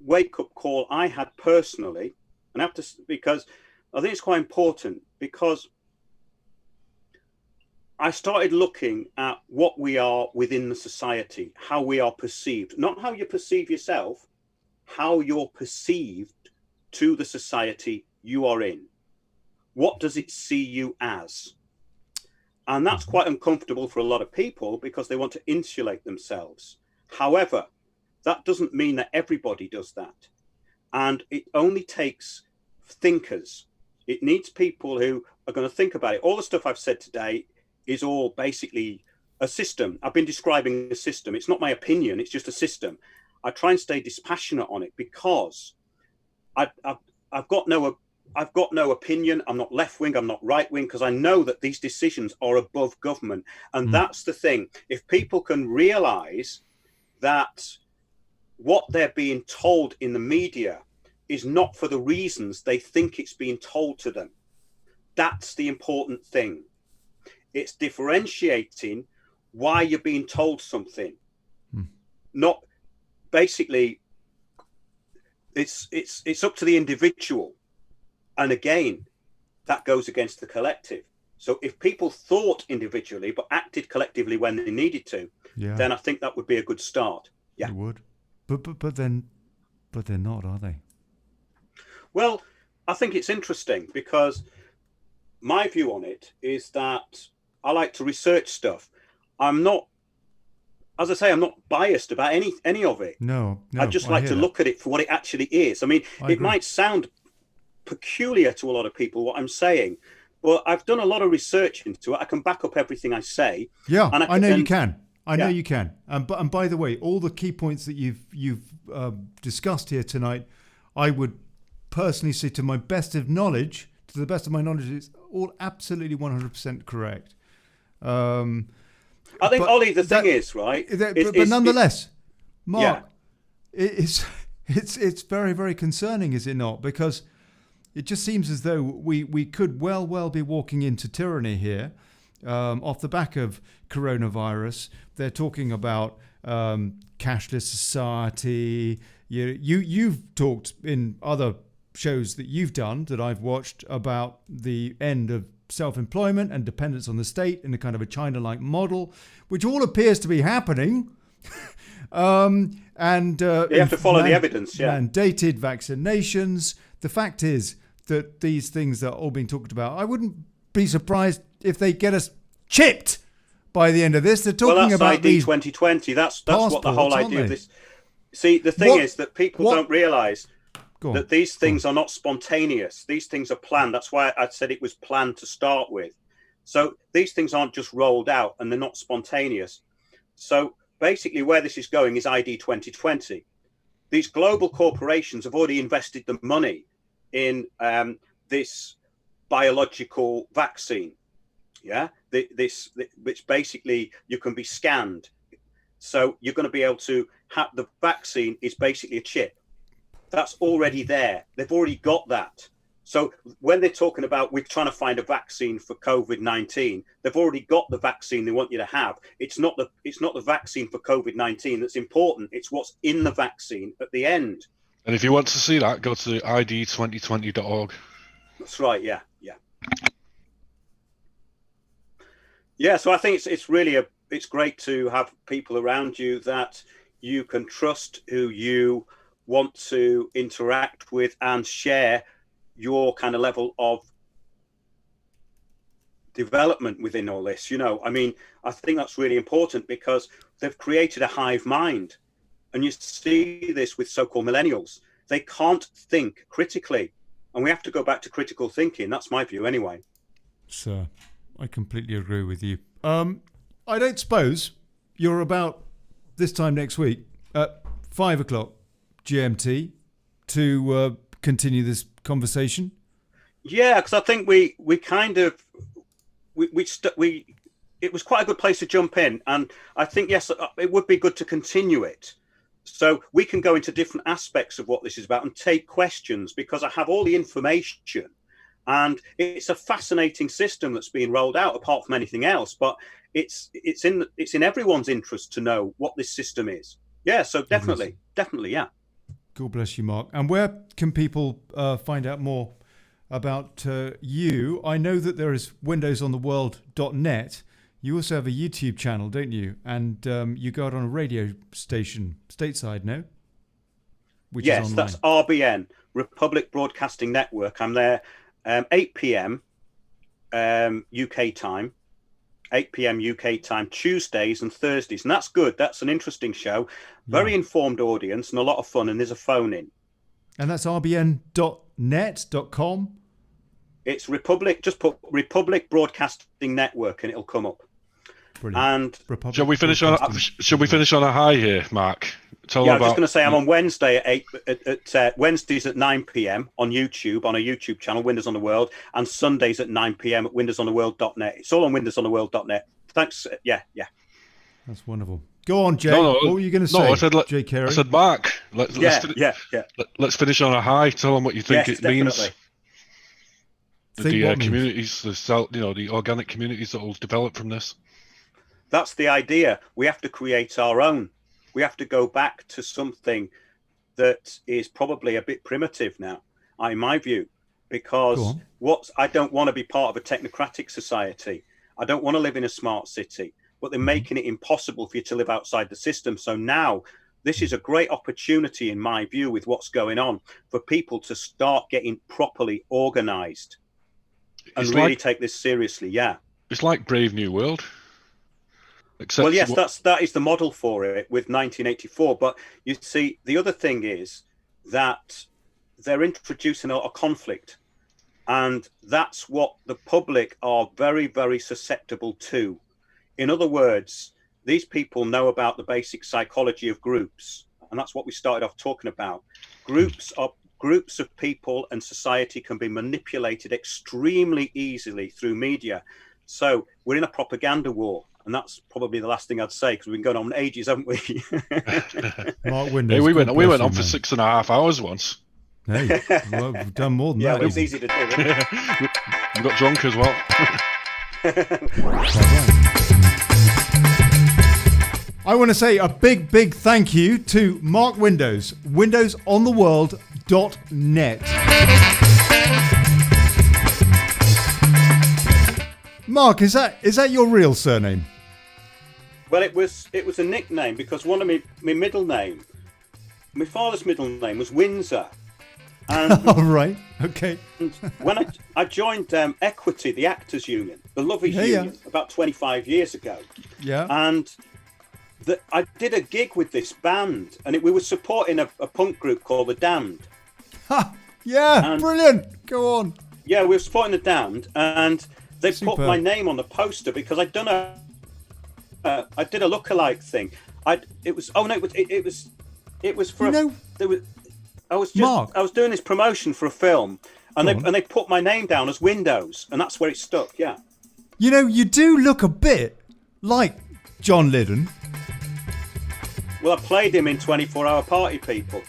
wake-up call I had personally, and because I think it's quite important, because I started looking at what we are within the society, how we are perceived, not how you perceive yourself, how you're perceived to the society you are in. What does it see you as? And that's quite uncomfortable for a lot of people because they want to insulate themselves. However, that doesn't mean that everybody does that. And it only takes thinkers. It needs people who are going to think about it. All the stuff I've said today is all basically a system. I've been describing a system. It's not my opinion. It's just a system. I try and stay dispassionate on it because I've got no opinion. I'm not left wing. I'm not right wing, because I know that these decisions are above government. And that's the thing. If people can realize that what they're being told in the media is not for the reasons they think it's being told to them, that's the important thing. It's differentiating why you're being told something. Not basically, it's up to the individual. And again, that goes against the collective. So if people thought individually but acted collectively when they needed to, then I think that would be a good start. Yeah, it would. But they're not, are they? Well, I think it's interesting because my view on it is that I like to research stuff. I'm not, as I say, I'm not biased about any of it. No. I just like to look at it for what it actually is. I mean, it might sound peculiar to a lot of people what I'm saying, but I've done a lot of research into it. I can back up everything I say. Yeah, and I know you can. I know you can. And by the way, all the key points that you've discussed here tonight, I would personally say, to the best of my knowledge, it's all absolutely 100% correct. I think, Ollie, the thing is, right? But nonetheless, Mark, it's very, very concerning, is it not? Because it just seems as though we could well be walking into tyranny here, off the back of coronavirus. They're talking about cashless society. You've talked in other shows that you've done that I've watched about the end of self-employment and dependence on the state in a kind of a China-like model, which all appears to be happening. And you have to follow the evidence. Mandated vaccinations. The fact is that these things are all being talked about. I wouldn't be surprised if they get us chipped by the end of this. They're talking about ID 2020. That's what the whole idea of this. See, the thing is that people don't realise that these things are not spontaneous. These things are planned. That's why I said it was planned to start with. So these things aren't just rolled out and they're not spontaneous. So basically where this is going is ID 2020. These global corporations have already invested the money in this biological vaccine. Which basically you can be scanned. So you're going to be able to have the vaccine is basically a chip. That's already there. They've already got that. So when they're talking about we're trying to find a vaccine for COVID-19, they've already got the vaccine they want you to have. It's not the vaccine for COVID-19 that's important. It's what's in the vaccine at the end. And if you want to see that, go to id2020.org. That's right. Yeah. So I think it's really it's great to have people around you that you can trust, who you want to interact with and share your kind of level of development within all this. I mean, I think that's really important because they've created a hive mind. And you see this with so-called millennials. They can't think critically. And we have to go back to critical thinking. That's my view anyway. Sir, I completely agree with you. I don't suppose you're about this time next week at 5 o'clock GMT to continue this conversation? Yeah, because I think we it was quite a good place to jump in, and I think yes, it would be good to continue it, so we can go into different aspects of what this is about and take questions, because I have all the information, and it's a fascinating system that's being rolled out. Apart from anything else, but it's in everyone's interest to know what this system is. Yeah, so definitely, yeah. God bless you, Mark. And where can people find out more about you? I know that there is windowsontheworld.net. You also have a YouTube channel, don't you? And you go out on a radio station stateside, no? Which yes, is online. That's RBN, Republic Broadcasting Network. I'm there 8 p.m. UK time. 8 p.m. UK time, Tuesdays and Thursdays. And that's good. That's an interesting show. Very informed audience and a lot of fun. And there's a phone in. And that's rbn.net.com? It's Republic. Just put Republic Broadcasting Network and it'll come up. Brilliant. And Shall we finish on a high here, Mark? I was just going to say I'm on Wednesday at Wednesdays at 9 p.m. on YouTube, on a YouTube channel, Windows on the World, and Sundays at 9 p.m. at windowsontheworld.net. It's all on windowsontheworld.net. Thanks. Yeah. That's wonderful. Go on, Jay. No, what were you going to say? No, I said, Jay Carey? I said, Mark. Let's Let's finish on a high. Tell them what you think it means. The communities, the organic communities that will develop from this. That's the idea. We have to create our own. We have to go back to something that is probably a bit primitive now, in my view, because I don't want to be part of a technocratic society. I don't want to live in a smart city, but they're making it impossible for you to live outside the system. So now this is a great opportunity, in my view, with what's going on, for people to start getting properly organized and really take this seriously. Yeah. It's like Brave New World. Well, yes, that is the model for it with 1984. But you see, the other thing is that they're introducing a lot of conflict, and that's what the public are very, very susceptible to. In other words, these people know about the basic psychology of groups, and that's what we started off talking about. Groups of people and society can be manipulated extremely easily through media. So we're in a propaganda war. And that's probably the last thing I'd say, because we've been going on ages, haven't we? Mark Windows, hey, we went on for 6.5 hours once. Hey, well, we've done more than that. Yeah, it was easy to do. We got drunk as well. I want to say a big, big thank you to Mark Windows, windowsontheworld.net. Mark, is that your real surname? Well, it was a nickname, because one of my middle name, my father's middle name was Windsor. And all right, okay. When I joined Equity, the Actors Union, the Lovers Union, about 25 years ago. Yeah. And I did a gig with this band, and we were supporting a punk group called The Damned. Ha! Yeah, and brilliant. Go on. Yeah, we were supporting The Damned, and they put my name on the poster because I did a lookalike thing. It was for I was doing this promotion for a film, and they put my name down as Windows, and that's where it stuck. Yeah. You know, you do look a bit like John Lydon. Well, I played him in 24-Hour Party People.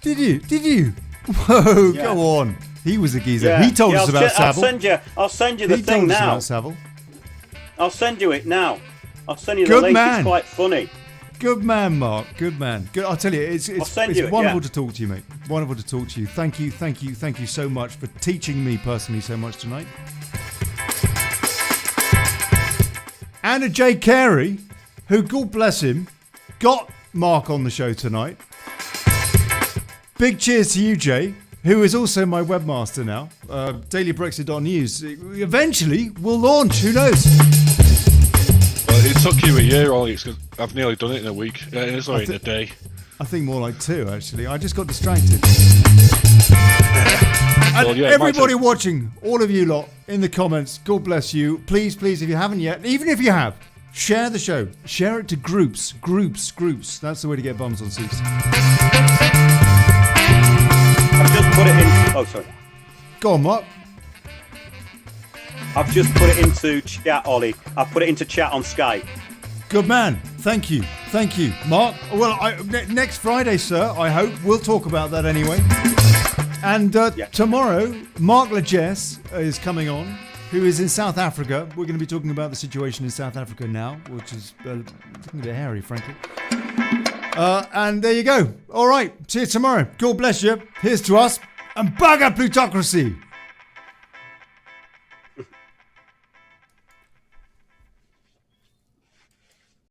Did you? Whoa, yeah. Go on. He was a geezer. Yeah. He told us about Savile. I'll send you the thing now. He told us about Savile. I'll send you it now. I'll send you the link. It's quite funny. Good man, Mark. Good man. Good. I'll tell you, it's wonderful to talk to you, mate. Wonderful to talk to you. Thank you so much for teaching me personally so much tonight. And to Jay Carey, who, God bless him, got Mark on the show tonight. Big cheers to you, Jay, who is also my webmaster now. DailyBrexit.news. Eventually, we'll launch. Who knows? Well, it took you a year, Ollie. I've nearly done it in a week. In a day. I think more like 2, actually. I just got distracted. And everybody watching, all of you lot, in the comments, God bless you. Please, if you haven't yet, even if you have, share the show. Share it to groups. That's the way to get bums on seats. put it in. Oh, sorry. Go on, Mark. I've just put it into chat, Ollie. I've put it into chat on Skype. Good man. Thank you. Thank you, Mark. Well, next Friday, sir, I hope. We'll talk about that anyway. And tomorrow, Mark Legess is coming on, who is in South Africa. We're going to be talking about the situation in South Africa now, which is looking a bit hairy, frankly. And there you go. All right. See you tomorrow. God bless you. Here's to us. And bugger plutocracy.